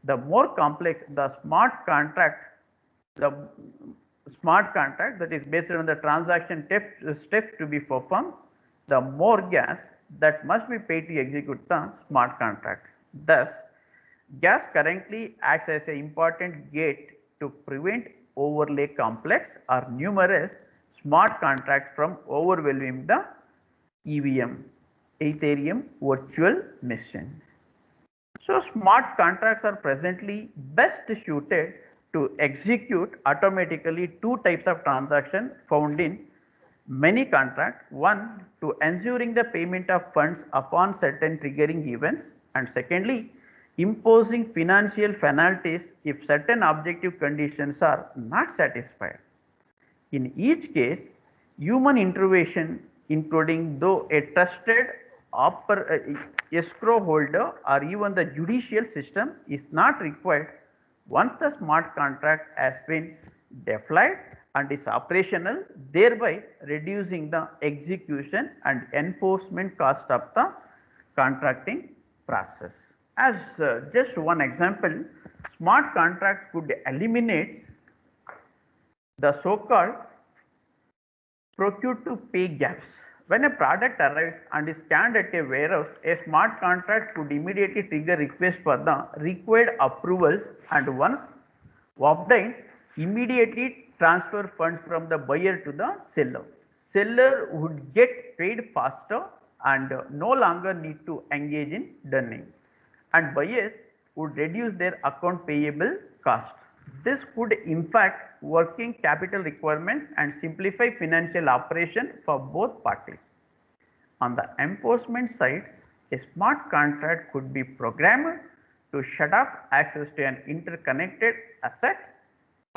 The more complex the the smart contract that is based on the transaction steps to be performed, the more gas that must be paid to execute the smart contract. Thus, gas currently acts as an important gate to prevent overly complex or numerous smart contracts from overwhelming the EVM, Ethereum virtual machine. So, smart contracts are presently best suited to execute automatically two types of transaction found in many contracts. One, to ensuring the payment of funds upon certain triggering events, and secondly, imposing financial penalties if certain objective conditions are not satisfied. In each case, human intervention, including though a trusted escrow holder or even the judicial system, is not required once the smart contract has been deployed and is operational, thereby reducing the execution and enforcement cost of the contracting process. As just one example, smart contract could eliminate the so-called procure to pay gaps. When a product arrives and is scanned at a warehouse, a smart contract could immediately trigger request for the required approvals and once obtained, immediately transfer funds from the buyer to the seller. Seller would get paid faster and no longer need to engage in dunning, and buyers would reduce their account payable cost. This could impact working capital requirements and simplify financial operation for both parties. On the enforcement side, a smart contract could be programmed to shut off access to an interconnected asset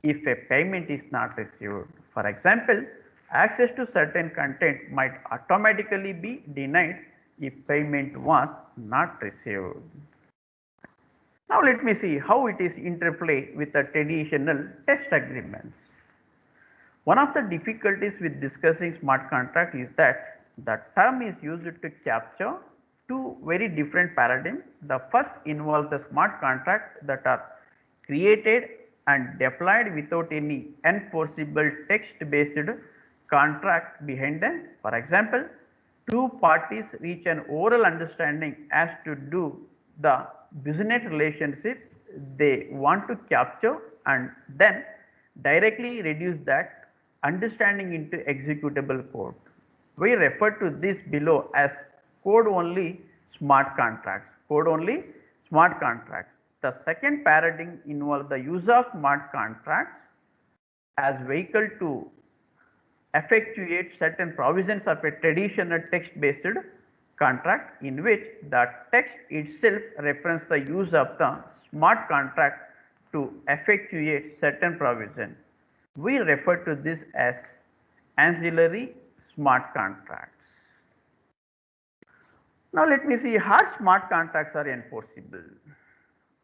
if a payment is not received. For example, access to certain content might automatically be denied if payment was not received. Now let me see how it is interplay with the traditional test agreements. One of the difficulties with discussing smart contract is that the term is used to capture two very different paradigms. The first involves the smart contracts that are created and deployed without any enforceable text based contract behind them. For example, two parties reach an oral understanding as to do the business relationship they want to capture and then directly reduce that understanding into executable code. We refer to this below as code only smart contracts. Code only smart contracts. The second paradigm involves the use of smart contracts as vehicle to effectuate certain provisions of a traditional text based contract in which the text itself references the use of the smart contract to effectuate certain provision. We refer to this as ancillary smart contracts. Now let me see how smart contracts are enforceable.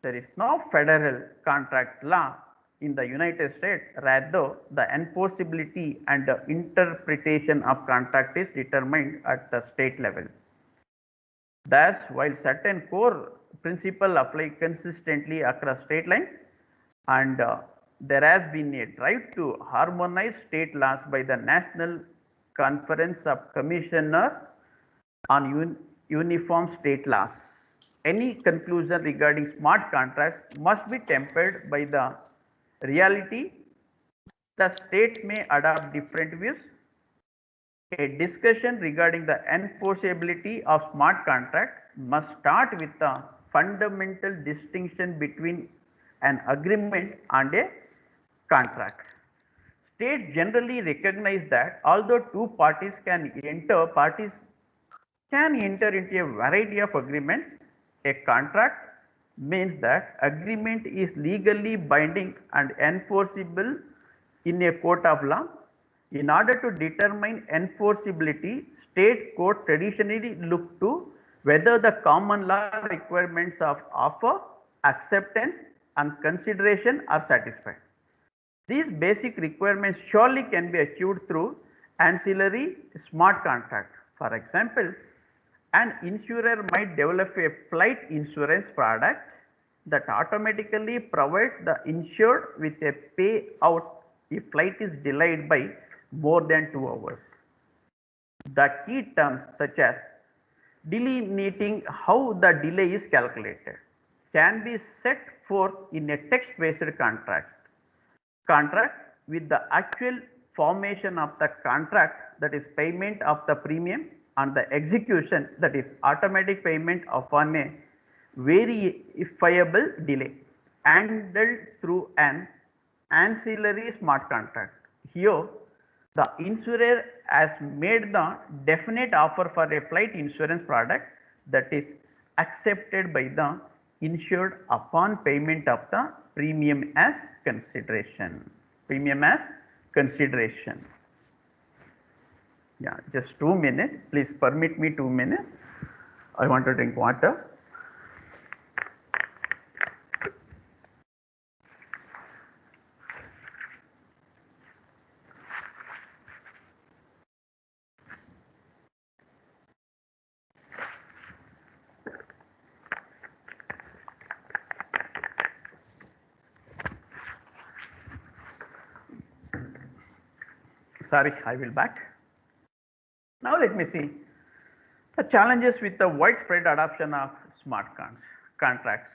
There is no federal contract law in the United States, rather the enforceability and the interpretation of contract is determined at the state level. Thus, while certain core principles apply consistently across state line, and there has been a drive to harmonize state laws by the National Conference of Commissioners on uniform state laws. Any conclusion regarding smart contracts must be tempered by the reality the states may adopt different views. A discussion regarding the enforceability of smart contract must start with the fundamental distinction between an agreement and a contract. States generally recognize that although two parties can enter into a variety of agreements, a contract means that agreement is legally binding and enforceable in a court of law. In order to determine enforceability, state court traditionally look to whether the common law requirements of offer, acceptance and consideration are satisfied. These basic requirements surely can be achieved through ancillary smart contract. For example, an insurer might develop a flight insurance product that automatically provides the insured with a payout if flight is delayed by more than 2 hours. The key terms such as delineating how the delay is calculated can be set forth in a text based contract with the actual formation of the contract, that is payment of the premium, and the execution, that is automatic payment upon a verifiable delay, handled through an ancillary smart contract. Here the insurer has made the definite offer for a flight insurance product that is accepted by the insured upon payment of the premium as consideration. Yeah, just 2 minutes. Please permit me 2 minutes. I want to drink water. Sorry, I will back. Now let me see the challenges with the widespread adoption of smart contracts.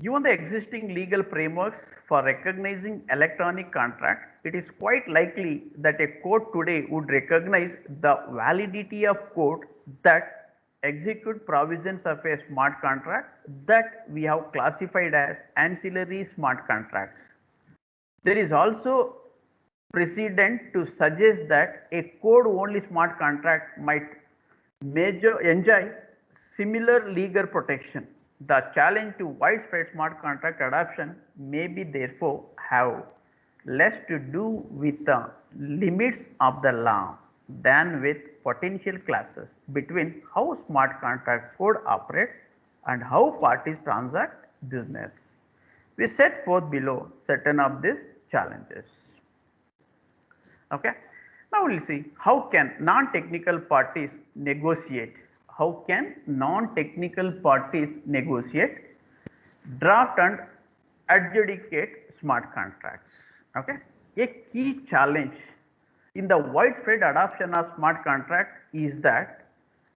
Given the existing legal frameworks for recognizing electronic contract, it is quite likely that a court today would recognize the validity of code that execute provisions of a smart contract that we have classified as ancillary smart contracts. There is also precedent to suggest that a code only smart contract might enjoy similar legal protection. The challenge to widespread smart contract adoption may be therefore have less to do with the limits of the law than with potential clashes between how smart contract could operate and how parties transact business. We set forth below certain of these challenges. Okay. Now we will see how can non-technical parties negotiate. How can non-technical parties negotiate, draft and adjudicate smart contracts. Okay. A key challenge in the widespread adoption of smart contract is that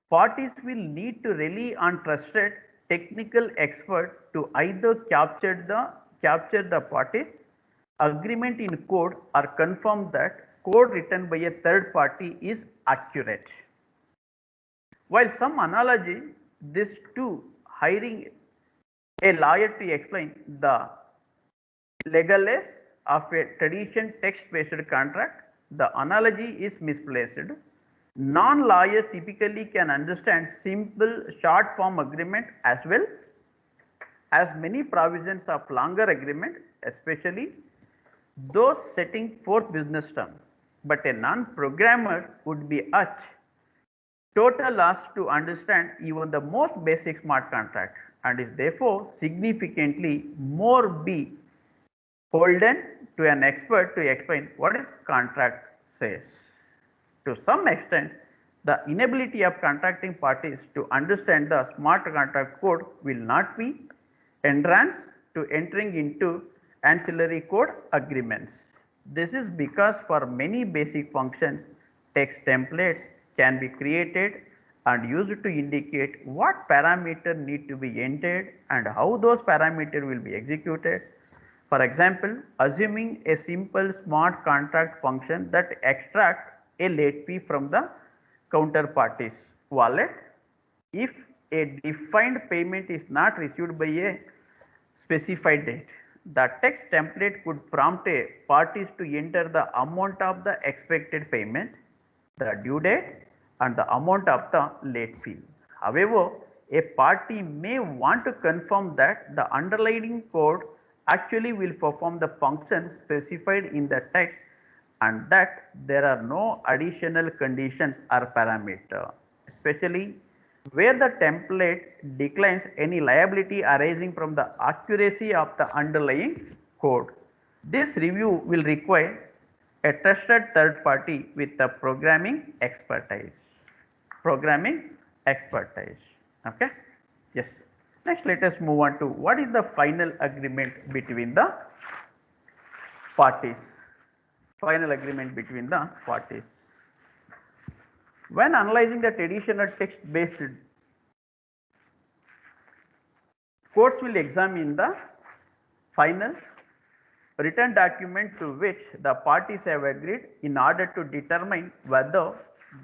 parties will need to rely on trusted technical expert to either capture the parties agreement in code or confirm that code written by a third party is accurate. While some analogy this to hiring a lawyer to explain the legalness of a traditional text based contract, the analogy is misplaced. Non-lawyers typically can understand simple short form agreement as well as many provisions of longer agreement, especially those setting forth business terms, but a non-programmer would be at total loss to understand even the most basic smart contract and is therefore significantly more beholden to an expert to explain what is contract says. To some extent, The inability of contracting parties to understand the smart contract code will not be hindrance to entering into ancillary code agreements. This is because for many basic functions, text templates can be created and used to indicate what parameter need to be entered and how those parameters will be executed. For example, assuming a simple smart contract function that extracts a late fee from the counterparty's wallet, if a defined payment is not received by a specified date, the text template could prompt a parties to enter the amount of the expected payment, the due date and the amount of the late fee. However, a party may want to confirm that the underlying code actually will perform the function specified in the text and that there are no additional conditions or parameter, especially where the template declines any liability arising from the accuracy of the underlying code. This review will require a trusted third party with the programming expertise. Programming expertise. Okay. Yes. Next, let us move on to what is the final agreement between the parties. Final agreement between the parties. When analyzing the traditional text-based courts will examine the final written document to which the parties have agreed in order to determine whether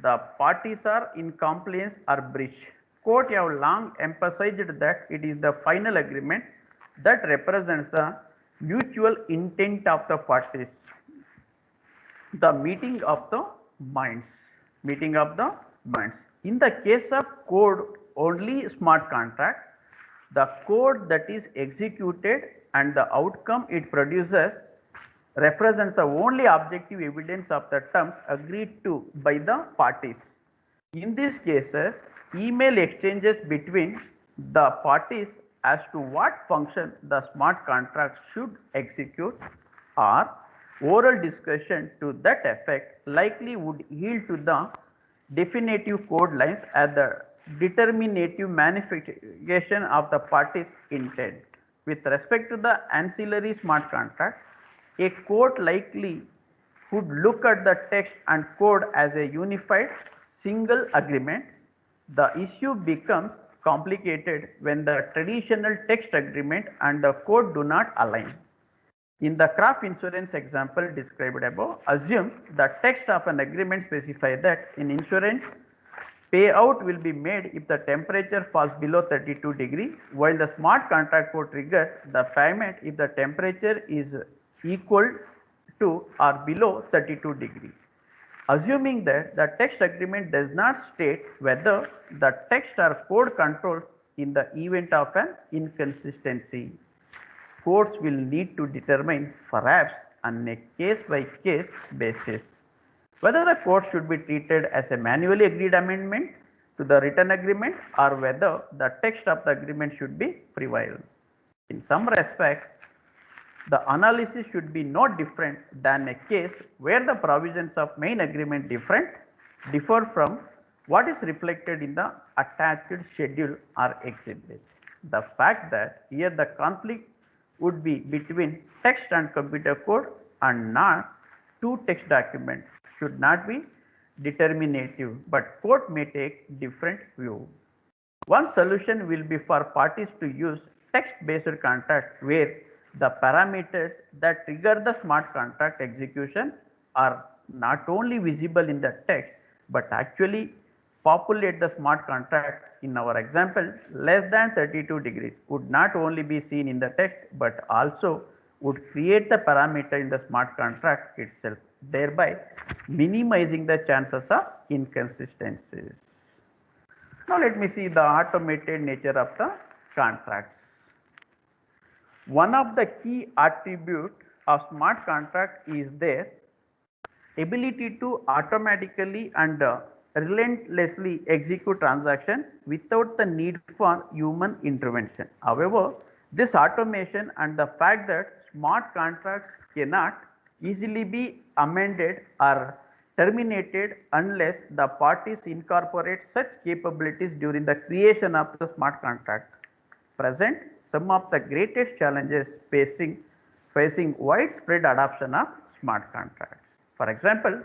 the parties are in compliance or breach. Court have long emphasized that it is the final agreement that represents the mutual intent of the parties, the meeting of the minds, meeting of the minds. In the case of code only smart contract, the code that is executed and the outcome it produces represents the only objective evidence of the terms agreed to by the parties. In these cases, email exchanges between the parties as to what function the smart contract should execute or oral discussion to that effect likely would yield to the definitive code lines as the determinative manifestation of the party's intent. With respect to the ancillary smart contract, a court likely would look at the text and code as a unified single agreement. The issue becomes complicated when the traditional text agreement and the code do not align. In the crop insurance example described above, assume the text of an agreement specifies that in insurance payout will be made if the temperature falls below 32 degree, while the smart contract code triggers the payment if the temperature is equal to or below 32 degree. Assuming that the text agreement does not state whether the text or code controls in the event of an inconsistency, courts will need to determine, perhaps on a case by case basis, whether the code should be treated as a manually agreed amendment to the written agreement or whether the text of the agreement should be prevail. In some respects, the analysis should be no different than a case where the provisions of main agreement differ from what is reflected in the attached schedule or exhibit. The fact that here the conflict would be between text and computer code and not two text documents should not be determinative, but court may take different view. One solution will be for parties to use text-based contract where the parameters that trigger the smart contract execution are not only visible in the text but actually populate the smart contract. In our example, less than 32 degrees would not only be seen in the text but also would create the parameter in the smart contract itself, thereby minimizing the chances of inconsistencies. Now let me see the automated nature of the contracts. One of the key attributes of smart contract is their ability to automatically and relentlessly execute transaction without the need for human intervention. However, this automation and the fact that smart contracts cannot easily be amended or terminated unless the parties incorporate such capabilities during the creation of the smart contract. Present some of the greatest challenges facing widespread adoption of smart contracts. For example,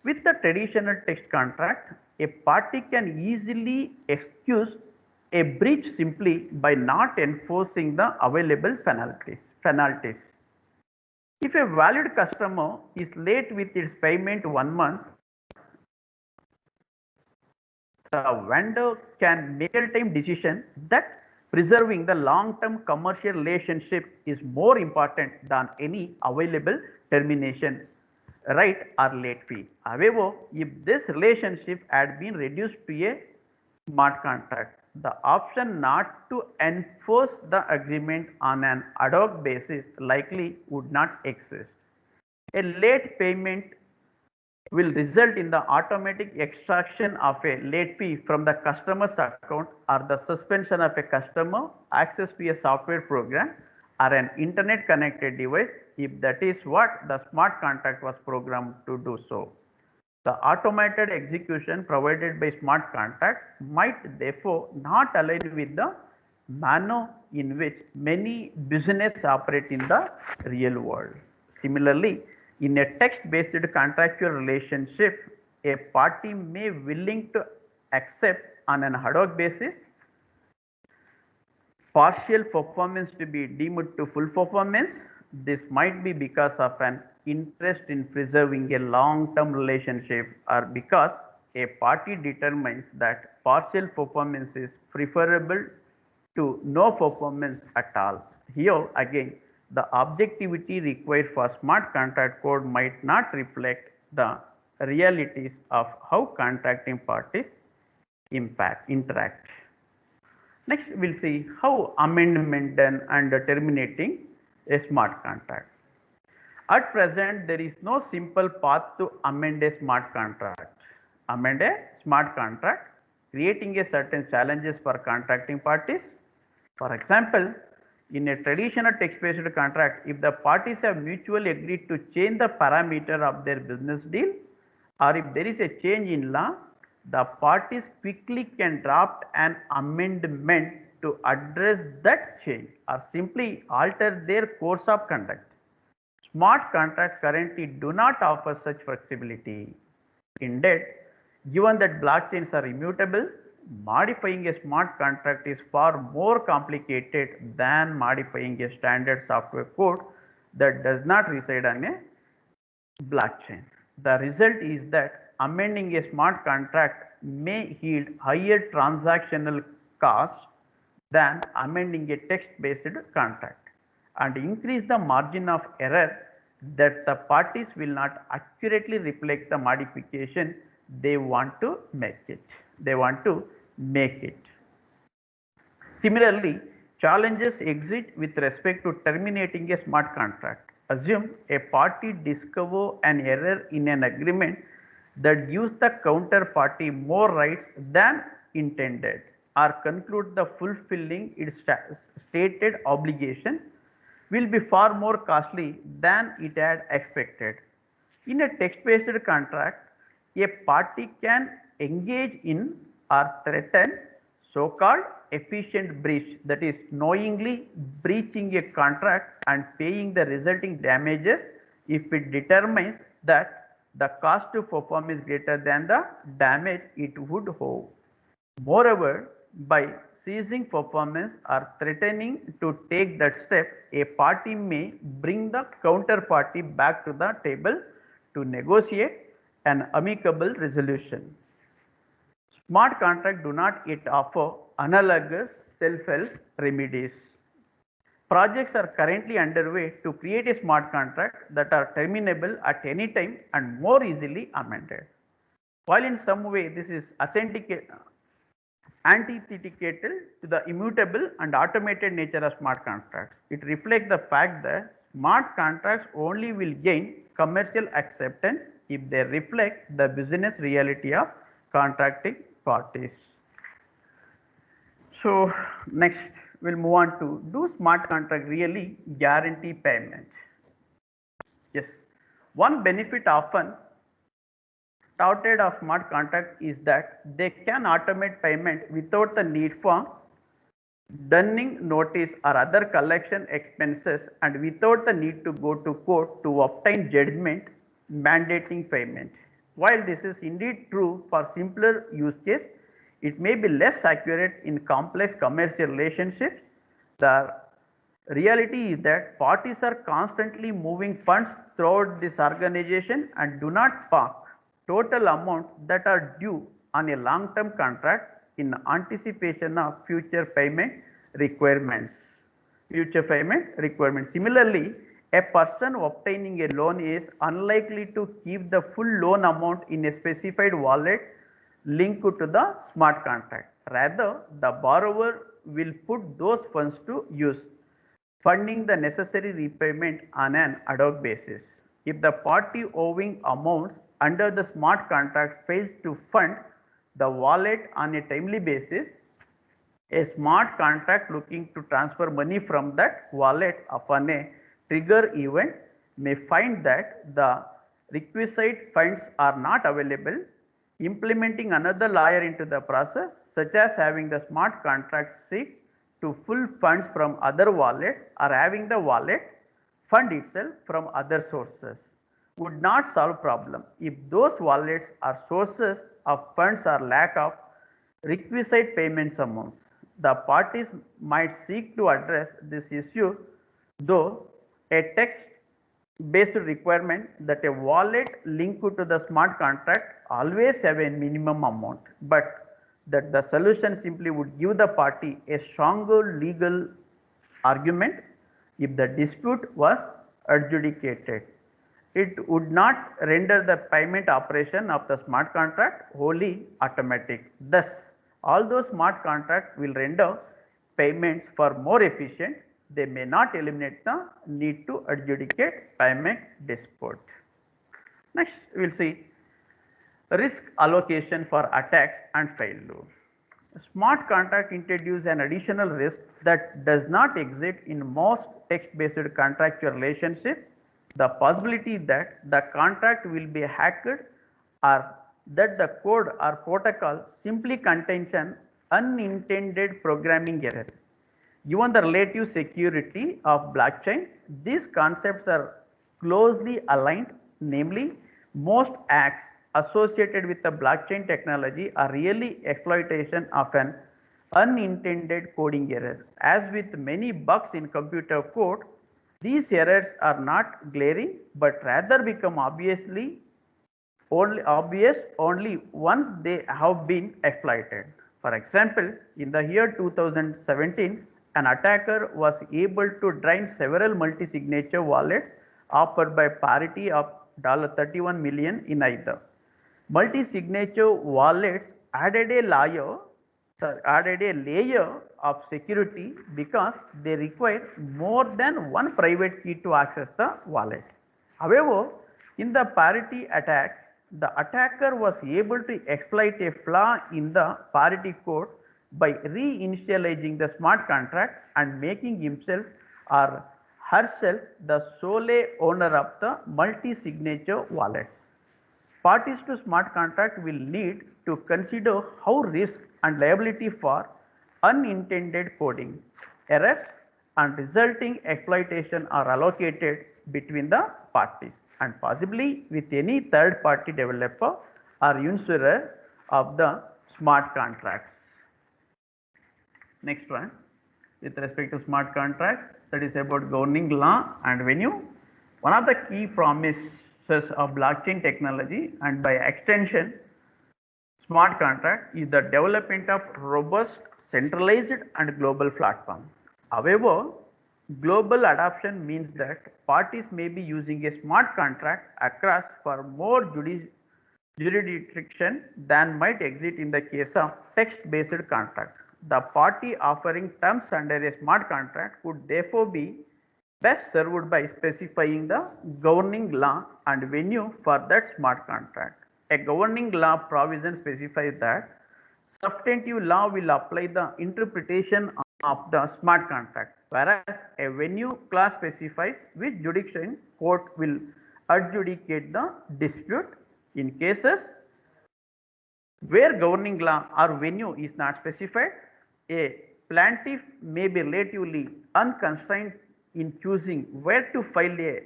with the traditional text contract, a party can easily excuse a breach simply by not enforcing the available penalties. If a valid customer is late with its payment 1 month, the vendor can make a real-time decision that preserving the long-term commercial relationship is more important than any available termination right or late fee. However, if this relationship had been reduced to a smart contract, the option not to enforce the agreement on an ad hoc basis likely would not exist. A late payment will result in the automatic extraction of a late fee from the customer's account or the suspension of a customer access to a software program or an internet connected device if that is what the smart contract was programmed to do so. The automated execution provided by smart contract might therefore not align with the manner in which many businesses operate in the real world. Similarly, in a text-based contractual relationship, a party may willing to accept on an ad hoc basis partial performance to be deemed to full performance. This might be because of an interest in preserving a long-term relationship or because a party determines that partial performance is preferable to no performance at all. Here again, the objectivity required for smart contract code might not reflect the realities of how contracting parties interact. Next, we will see how amendment done and terminating a smart contract. At present, there is no simple path to amend a smart contract. Amend a smart contract, creating a certain challenges for contracting parties. For example, in a traditional text-based contract, if the parties have mutually agreed to change the parameter of their business deal, or if there is a change in law, the parties quickly can draft an amendment to address that change or simply alter their course of conduct. Smart contracts currently do not offer such flexibility. Indeed, given that blockchains are immutable, modifying a smart contract is far more complicated than modifying a standard software code that does not reside on a blockchain. The result is that amending a smart contract may yield higher transactional costs than amending a text-based contract and increase the margin of error that the parties will not accurately reflect the modification they want to make it. Similarly, challenges exist with respect to terminating a smart contract. Assume a party discovers an error in an agreement that gives the counterparty more rights than intended or conclude the fulfilling its stated obligation will be far more costly than it had expected. In a text-based contract, a party can engage in or threaten so-called efficient breach, that is knowingly breaching a contract and paying the resulting damages if it determines that the cost to perform is greater than the damage it would owe. Moreover, by ceasing performance or threatening to take that step, a party may bring the counterparty back to the table to negotiate an amicable resolution. Smart contracts do not yet offer analogous self-help remedies. Projects are currently underway to create a smart contract that are terminable at any time and more easily amended. While in some way this is antithetical to the immutable and automated nature of smart contracts, it reflects the fact that smart contracts only will gain commercial acceptance if they reflect the business reality of contracting parties. So, next we will move on to, do smart contract really guarantee payment? Yes, one benefit often touted of smart contract is that they can automate payment without the need for dunning notice or other collection expenses and without the need to go to court to obtain judgment mandating payment. While this is indeed true for simpler use case, it may be less accurate in complex commercial relationships. The reality is that parties are constantly moving funds throughout this organization and do not park total amounts that are due on a long term contract in anticipation of future payment requirements. Similarly, a person obtaining a loan is unlikely to keep the full loan amount in a specified wallet linked to the smart contract. Rather, the borrower will put those funds to use, funding the necessary repayment on an ad hoc basis. If the party owing amounts under the smart contract fails to fund the wallet on a timely basis, a smart contract looking to transfer money from that wallet upon a trigger event may find that the requisite funds are not available, implementing another layer into the process, such as having the smart contract seek to pull funds from other wallets or having the wallet fund itself from other sources, would not solve problem if those wallets or sources of funds are lack of requisite payment amounts. The parties might seek to address this issue, though a text based requirement that a wallet linked to the smart contract always have a minimum amount, but that the solution simply would give the party a stronger legal argument if the dispute was adjudicated. It would not render the payment operation of the smart contract wholly automatic. Thus, although smart contract will render payments for more efficient, they may not eliminate the need to adjudicate payment dispute. Next, we will see risk allocation for attacks and failure. Smart contract introduce an additional risk that does not exist in most text based contractual relationship. The possibility that the contract will be hacked or that the code or protocol simply contains an unintended programming error. Given the relative security of blockchain, these concepts are closely aligned, namely most acts associated with the blockchain technology are really exploitation of an unintended coding error. As with many bugs in computer code, these errors are not glaring but rather become obvious only once they have been exploited. For example, in the year 2017, an attacker was able to drain several multi-signature wallets offered by Parity of $31 million in either. Multi-signature wallets added a layer of security because they require more than one private key to access the wallet. However, in the parity attack, the attacker was able to exploit a flaw in the parity code by reinitializing the smart contract and making himself or herself the sole owner of the multi-signature wallets. Parties to smart contract will need to consider how risk and liability for unintended coding, errors and resulting exploitation are allocated between the parties and possibly with any third party developer or user of the smart contracts. Next one, with respect to smart contract, that is about governing law and venue. One of the key promises of blockchain technology and by extension smart contract is the development of robust, centralized and global platform. However, global adoption means that parties may be using a smart contract across for more jurisdiction than might exist in the case of text-based contract. The party offering terms under a smart contract could therefore be best served by specifying the governing law and venue for that smart contract. A governing law provision specifies that substantive law will apply the interpretation of the smart contract, whereas a venue clause specifies which jurisdiction court will adjudicate the dispute in cases Where governing law or venue is not specified, a plaintiff may be relatively unconstrained in choosing where to file a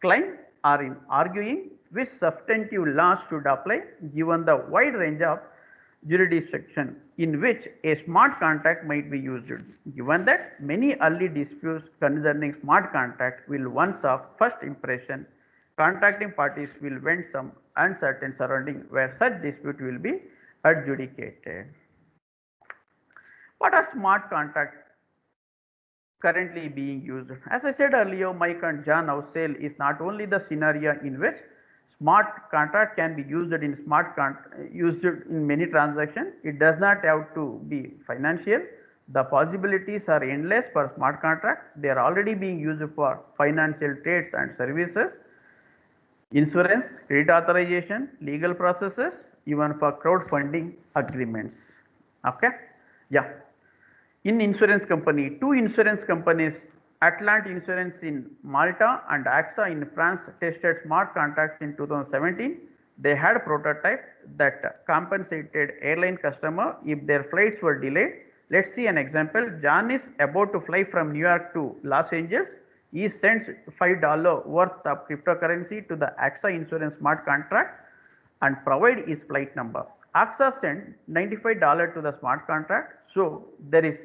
claim or in arguing which substantive laws should apply given the wide range of jurisdiction in which a smart contract might be used. Given that many early disputes concerning smart contract will once of first impression, contracting parties will vent some uncertain surrounding where such dispute will be adjudicated. What are smart contracts currently being used? As I said earlier, Mike and John house sale is not only the scenario in which smart contract can be used in used in many transactions. It does not have to be financial. The possibilities are endless for smart contract. They are already being used for financial trades and services, insurance, credit authorization, legal processes, even for crowdfunding agreements. Okay, yeah. In insurance company, two insurance companies, Atlant Insurance in Malta and AXA in France, tested smart contracts in 2017. They had a prototype that compensated airline customer if their flights were delayed. Let's see an example. John is about to fly from New York to Los Angeles. He sends $5 worth of cryptocurrency to the AXA Insurance smart contract and provide his flight number. AXA sent $95 to the smart contract. So there is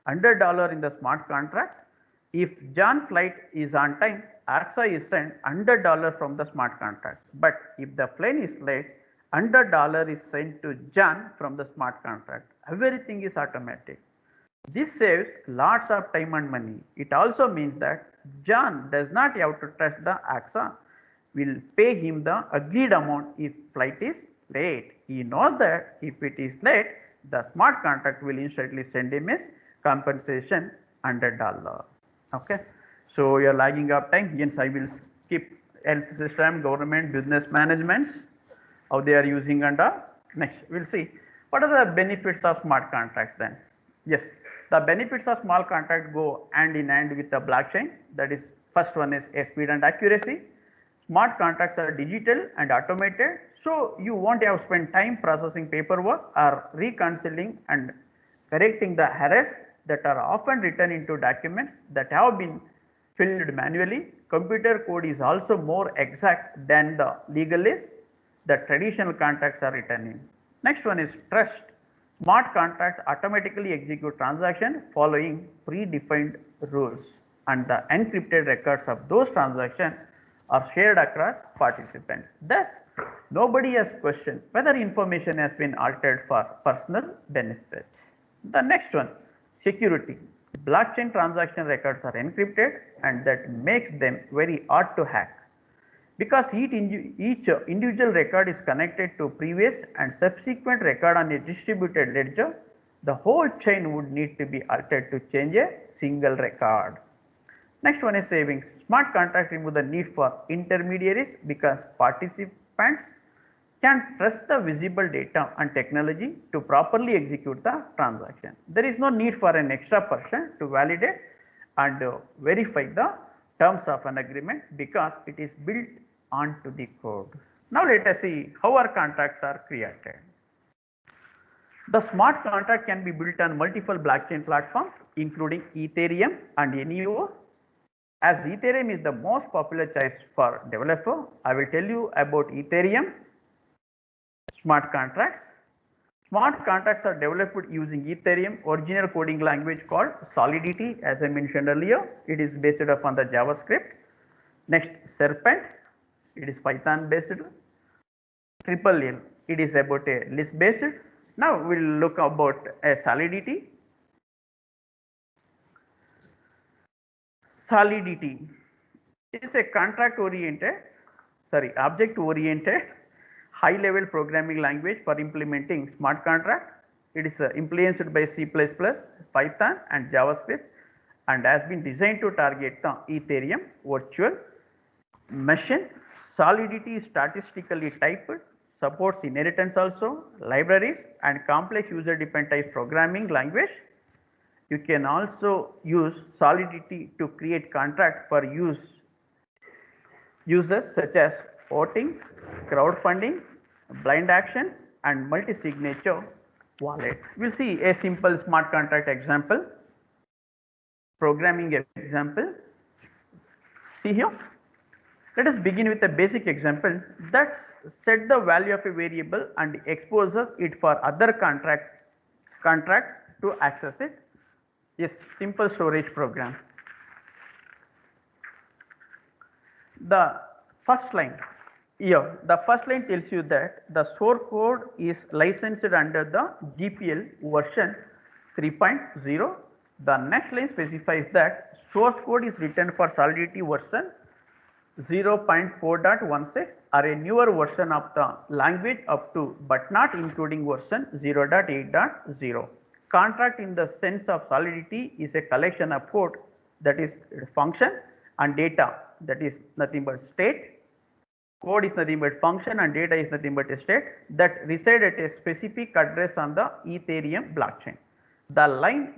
$100 in the smart contract. If John flight is on time, AXA is sent $100 from the smart contract. But if the plane is late, $100 is sent to John from the smart contract. Everything is automatic. This saves lots of time and money. It also means that John does not have to trust the AXA will pay him the agreed amount if flight is late. He knows that if it is late, the smart contract will instantly send him his compensation $100. Okay. So you are lagging up time. Hence I will skip health system, government, business management, how they are using under. Next we will see what are the benefits of smart contracts then. Yes, the benefits of smart contract go hand in hand with the blockchain. That is, first one is speed and accuracy. Smart contracts are digital and automated, so you won't have spent time processing paperwork or reconciling and correcting the errors that are often written into documents that have been filled manually. Computer code is also more exact than the legalese that traditional contracts are written in. Next one is trust. Smart contracts automatically execute transactions following predefined rules, and the encrypted records of those transactions are shared across participants. Thus, nobody has questioned whether information has been altered for personal benefit. The next one, security. Blockchain transaction records are encrypted, and that makes them very hard to hack. Because each individual record is connected to previous and subsequent record on a distributed ledger, the whole chain would need to be altered to change a single record. Next one is savings. Smart contract remove the need for intermediaries because participants can trust the visible data and technology to properly execute the transaction. There is no need for an extra person to validate and verify the terms of an agreement because it is built onto the code. Now let us see how our contracts are created. The smart contract can be built on multiple blockchain platforms including Ethereum and NEO. As Ethereum is the most popular choice for developer, I will tell you about Ethereum smart contracts. Smart contracts are developed using Ethereum original coding language called Solidity. As I mentioned earlier, it is based upon the JavaScript. Next, Serpent, it is Python based. Triple L, it is about a list based. Now we will look about a Solidity. Solidity is a object oriented high level programming language for implementing smart contract. It is influenced by C++, Python and JavaScript and has been designed to target the Ethereum virtual machine. Solidity is statistically typed, supports inheritance also, libraries and complex user dependent type programming language. You can also use Solidity to create contract for users such as voting, crowdfunding, blind actions, and multi-signature wallet. We'll see a simple smart contract example, programming example. See here. Let us begin with a basic example that set the value of a variable and exposes it for other contract to access it. Yes, simple storage program. The first line here, the first line tells you that the source code is licensed under the GPL version 3.0. The next line specifies that source code is written for Solidity version 0.4.16 or a newer version of the language up to but not including version 0.8.0. Contract in the sense of Solidity is a collection of code that is function and data, that is nothing but state. Code is nothing but function and data is nothing but a state that reside at a specific address on the Ethereum blockchain. The line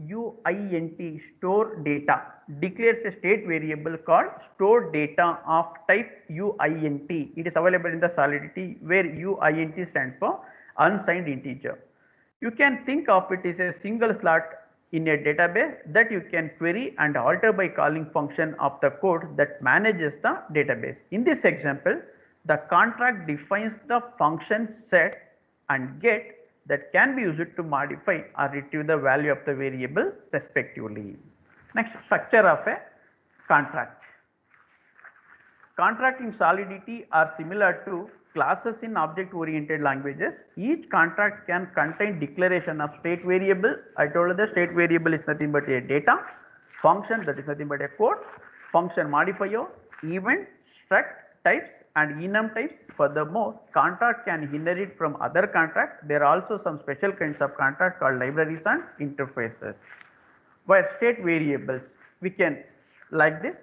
UINT store data declares a state variable called store data of type UINT. It is available in the Solidity where UINT stands for unsigned integer. You can think of it as a single slot in a database that you can query and alter by calling function of the code that manages the database. In this example, the contract defines the function set and get that can be used to modify or retrieve the value of the variable respectively. Next, structure of a contract. Contract in Solidity are similar to classes in object oriented languages. Each contract can contain declaration of state variable. I told you the state variable is nothing but a data, function that is nothing but a code, function modifier, event, struct types and enum types. Furthermore, contract can inherit from other contract. There are also some special kinds of contract called libraries and interfaces. Where state variables, we can like this.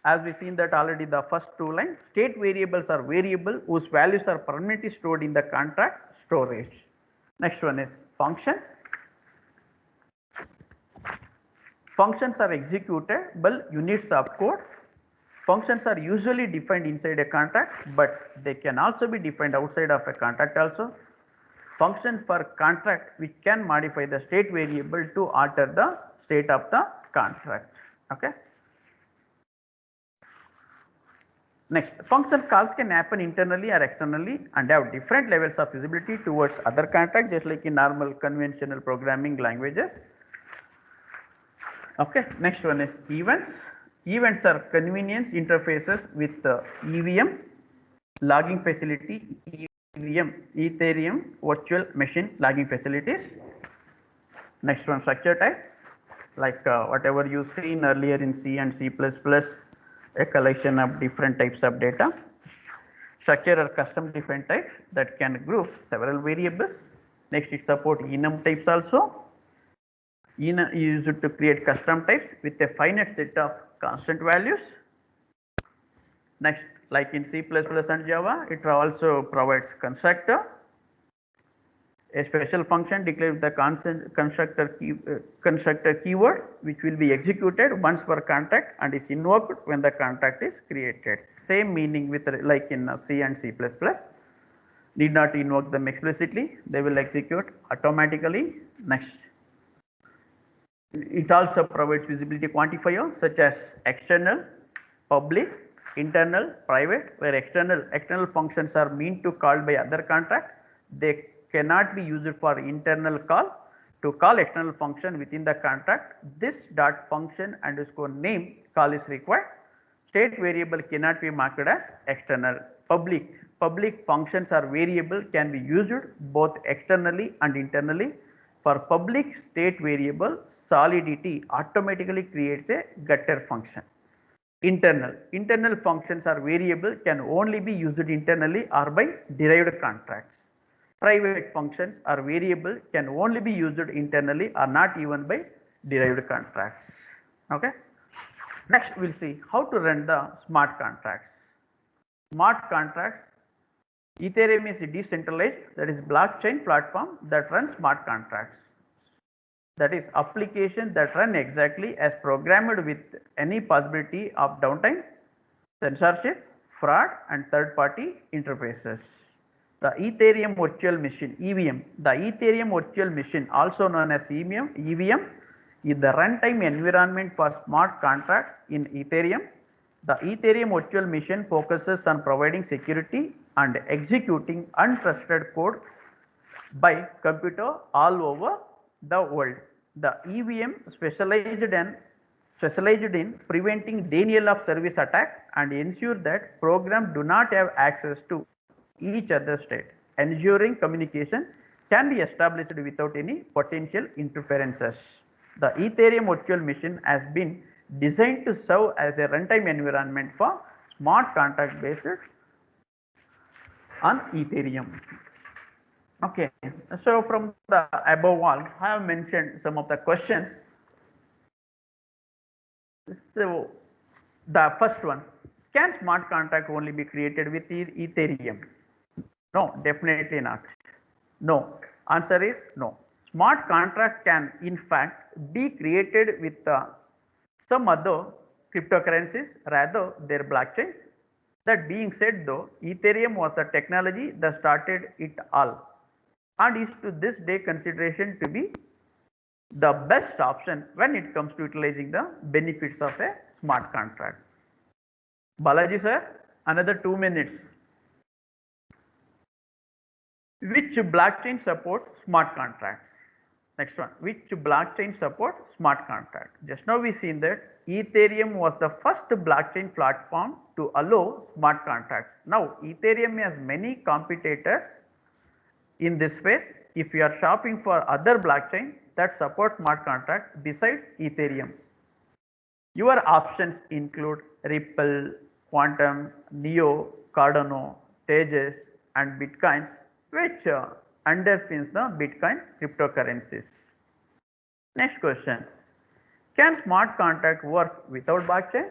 As we seen that already the first two lines, state variables are variable whose values are permanently stored in the contract storage. Next one is function. Functions are executable units of code. Functions are usually defined inside a contract, but they can also be defined outside of a contract also. Function for contract which can modify the state variable to alter the state of the contract. Okay. Next, function calls can happen internally or externally and have different levels of visibility towards other contracts, just like in normal conventional programming languages. Okay, next one is events. Events are convenience interfaces with EVM, logging facility, EVM, Ethereum virtual machine logging facilities. Next one, structure type, like whatever you seen earlier in C and C++, a collection of different types of data. Structure are custom defined types that can group several variables. Next, it supports enum types also. Enum is used to create custom types with a finite set of constant values. Next, like in C++ and Java, it also provides constructor, a special function declared with the constant constructor keyword, which will be executed once per contract and is invoked when the contract is created. Same meaning with like in C and C++. Need not invoke them explicitly, they will execute automatically. Next, it also provides visibility quantifier such as external, public, internal, private, where external functions are meant to call by other contract. They cannot be used for internal call. To call external function within the contract, this dot function underscore name call is required. State variable cannot be marked as external. Public functions or variable can be used both externally and internally. For public state variable, Solidity automatically creates a getter function. Internal functions or variable can only be used internally or by derived contracts. Private functions or variable can only be used internally or not even by derived contracts. Okay. Next, we will see how to run the smart contracts. Smart contracts. Ethereum is a decentralized, that is blockchain platform that runs smart contracts. That is applications that run exactly as programmed with any possibility of downtime, censorship, fraud and third party interfaces. The Ethereum virtual machine EVM. The Ethereum virtual machine, also known as EVM, is the runtime environment for smart contracts in Ethereum. The Ethereum virtual machine focuses on providing security and executing untrusted code by computer all over the world. The EVM specialized in preventing denial of service attack and ensure that programs do not have access to each other's state, ensuring communication can be established without any potential interferences. The Ethereum virtual machine has been designed to serve as a runtime environment for smart contract based on Ethereum. Okay, so from the above all, I have mentioned some of the questions. So the first one, can smart contract only be created with Ethereum? No, definitely not. No, answer is no. Smart contract can in fact be created with some other cryptocurrencies rather their blockchain. That being said though, Ethereum was the technology that started it all and is to this day consideration to be the best option when it comes to utilizing the benefits of a smart contract. Balaji sir, another 2 minutes. Which blockchain supports smart contracts? Next one, which blockchain supports smart contract? Just now we seen that Ethereum was the first blockchain platform to allow smart contracts. Now Ethereum has many competitors in this space. If you are shopping for other blockchain that supports smart contract besides Ethereum, your options include Ripple, Quantum, Neo, Cardano, Tejas and Bitcoin, which underpins the Bitcoin cryptocurrencies. Next question, can smart contract work without blockchain?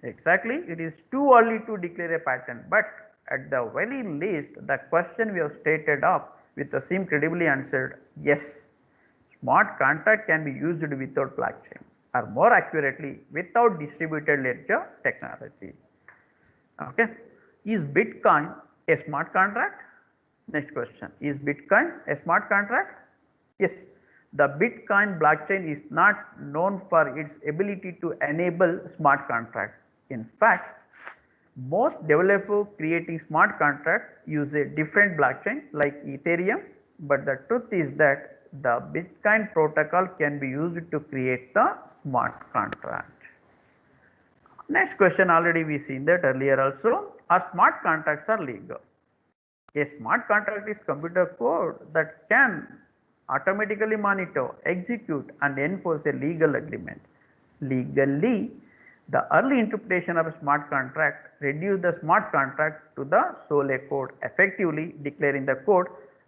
Exactly, it is too early to declare a pattern, but at the very least the question we have stated up with the same credibly answered yes, smart contract can be used without blockchain, or more accurately without distributed ledger technology. Okay, is Bitcoin a smart contract? Next question, is Bitcoin a smart contract? Yes, the Bitcoin blockchain is not known for its ability to enable smart contracts. In fact, most developers creating smart contracts use a different blockchain like Ethereum, but the truth is that the Bitcoin protocol can be used to create the smart contract. Next question, already we seen that earlier also, are smart contracts are legal? A smart contract is computer code that can automatically monitor, execute and enforce a legal agreement. Legally, the early interpretation of a smart contract reduced the smart contract to the sole code, effectively declaring the code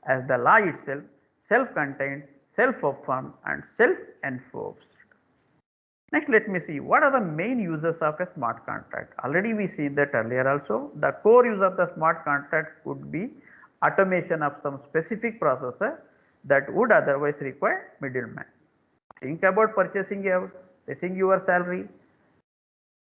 as the law itself, self-contained, self-affirmed and self-enforced. Next, let me see what are the main uses of a smart contract. Already we seen that earlier also. The core use of the smart contract could be automation of some specific processor that would otherwise require middleman. Think about purchasing your salary.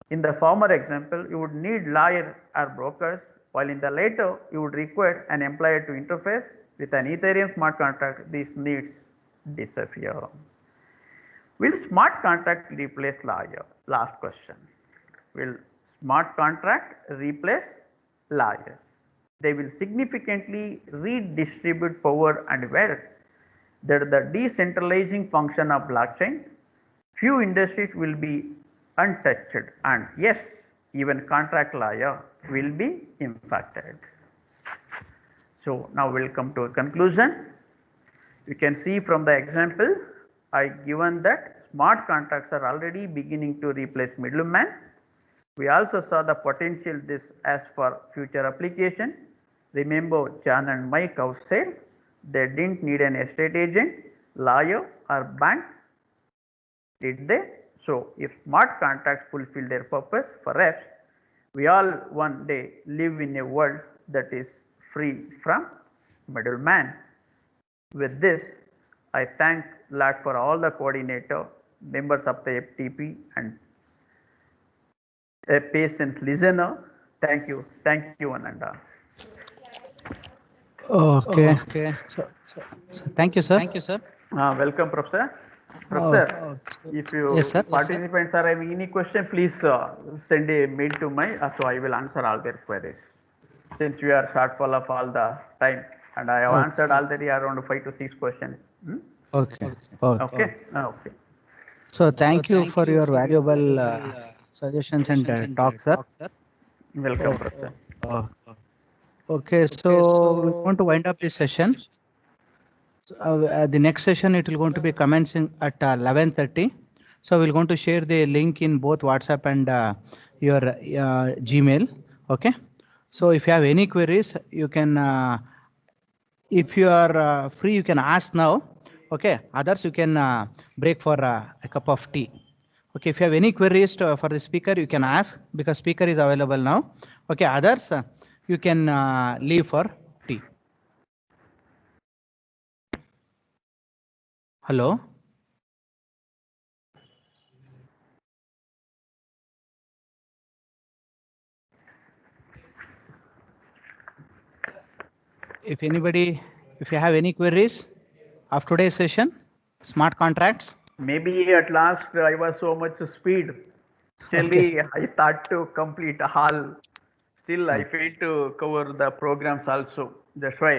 In the former example, you would need lawyer or brokers, while in the later you would require an employer to interface with an Ethereum smart contract. These needs disappear. Will smart contract replace lawyer? Last question. Will smart contract replace lawyers? They will significantly redistribute power and wealth. That is the decentralizing function of blockchain. Few industries will be untouched, and yes, even contract lawyer will be impacted. So now we will come to a conclusion. You can see from the example I given that smart contracts are already beginning to replace middleman. We also saw the potential this as for future application. Remember John and Mike have said they didn't need an estate agent, lawyer or bank, did they? So if smart contracts fulfill their purpose, perhaps we all one day live in a world that is free from middleman. With this, I thank lot for all the coordinator, members of the FTP and a patient listener. Thank you. Thank you, Ananda. Okay. So thank you, sir. Welcome, Professor. Oh, Professor, if yes, you sir. participants are having any question, please send a mail to me, so I will answer all their queries. Since we are shortfall of all the time, and I have Okay. answered already around 5 to 6 questions. Hmm? Okay. Okay. Okay. Okay. So thank you for your valuable suggestions and talk, sir. Welcome, Oh, Professor. oh, okay. So we want to wind up this session. The next session it will going to be commencing at 11:30. So we're going to share the link in both WhatsApp and your Gmail. Okay. So if you have any queries, you can. If you are free, you can ask now. Okay. Others you can break for a cup of tea. Okay. If you have any queries for the speaker, you can ask because speaker is available now. Okay. Others you can leave for tea. Hello. If anybody, if you have any queries of today's session, smart contracts. Maybe at last I was so much speed. Okay. Actually, I thought to complete all. Still, I failed to cover the programs also. That's why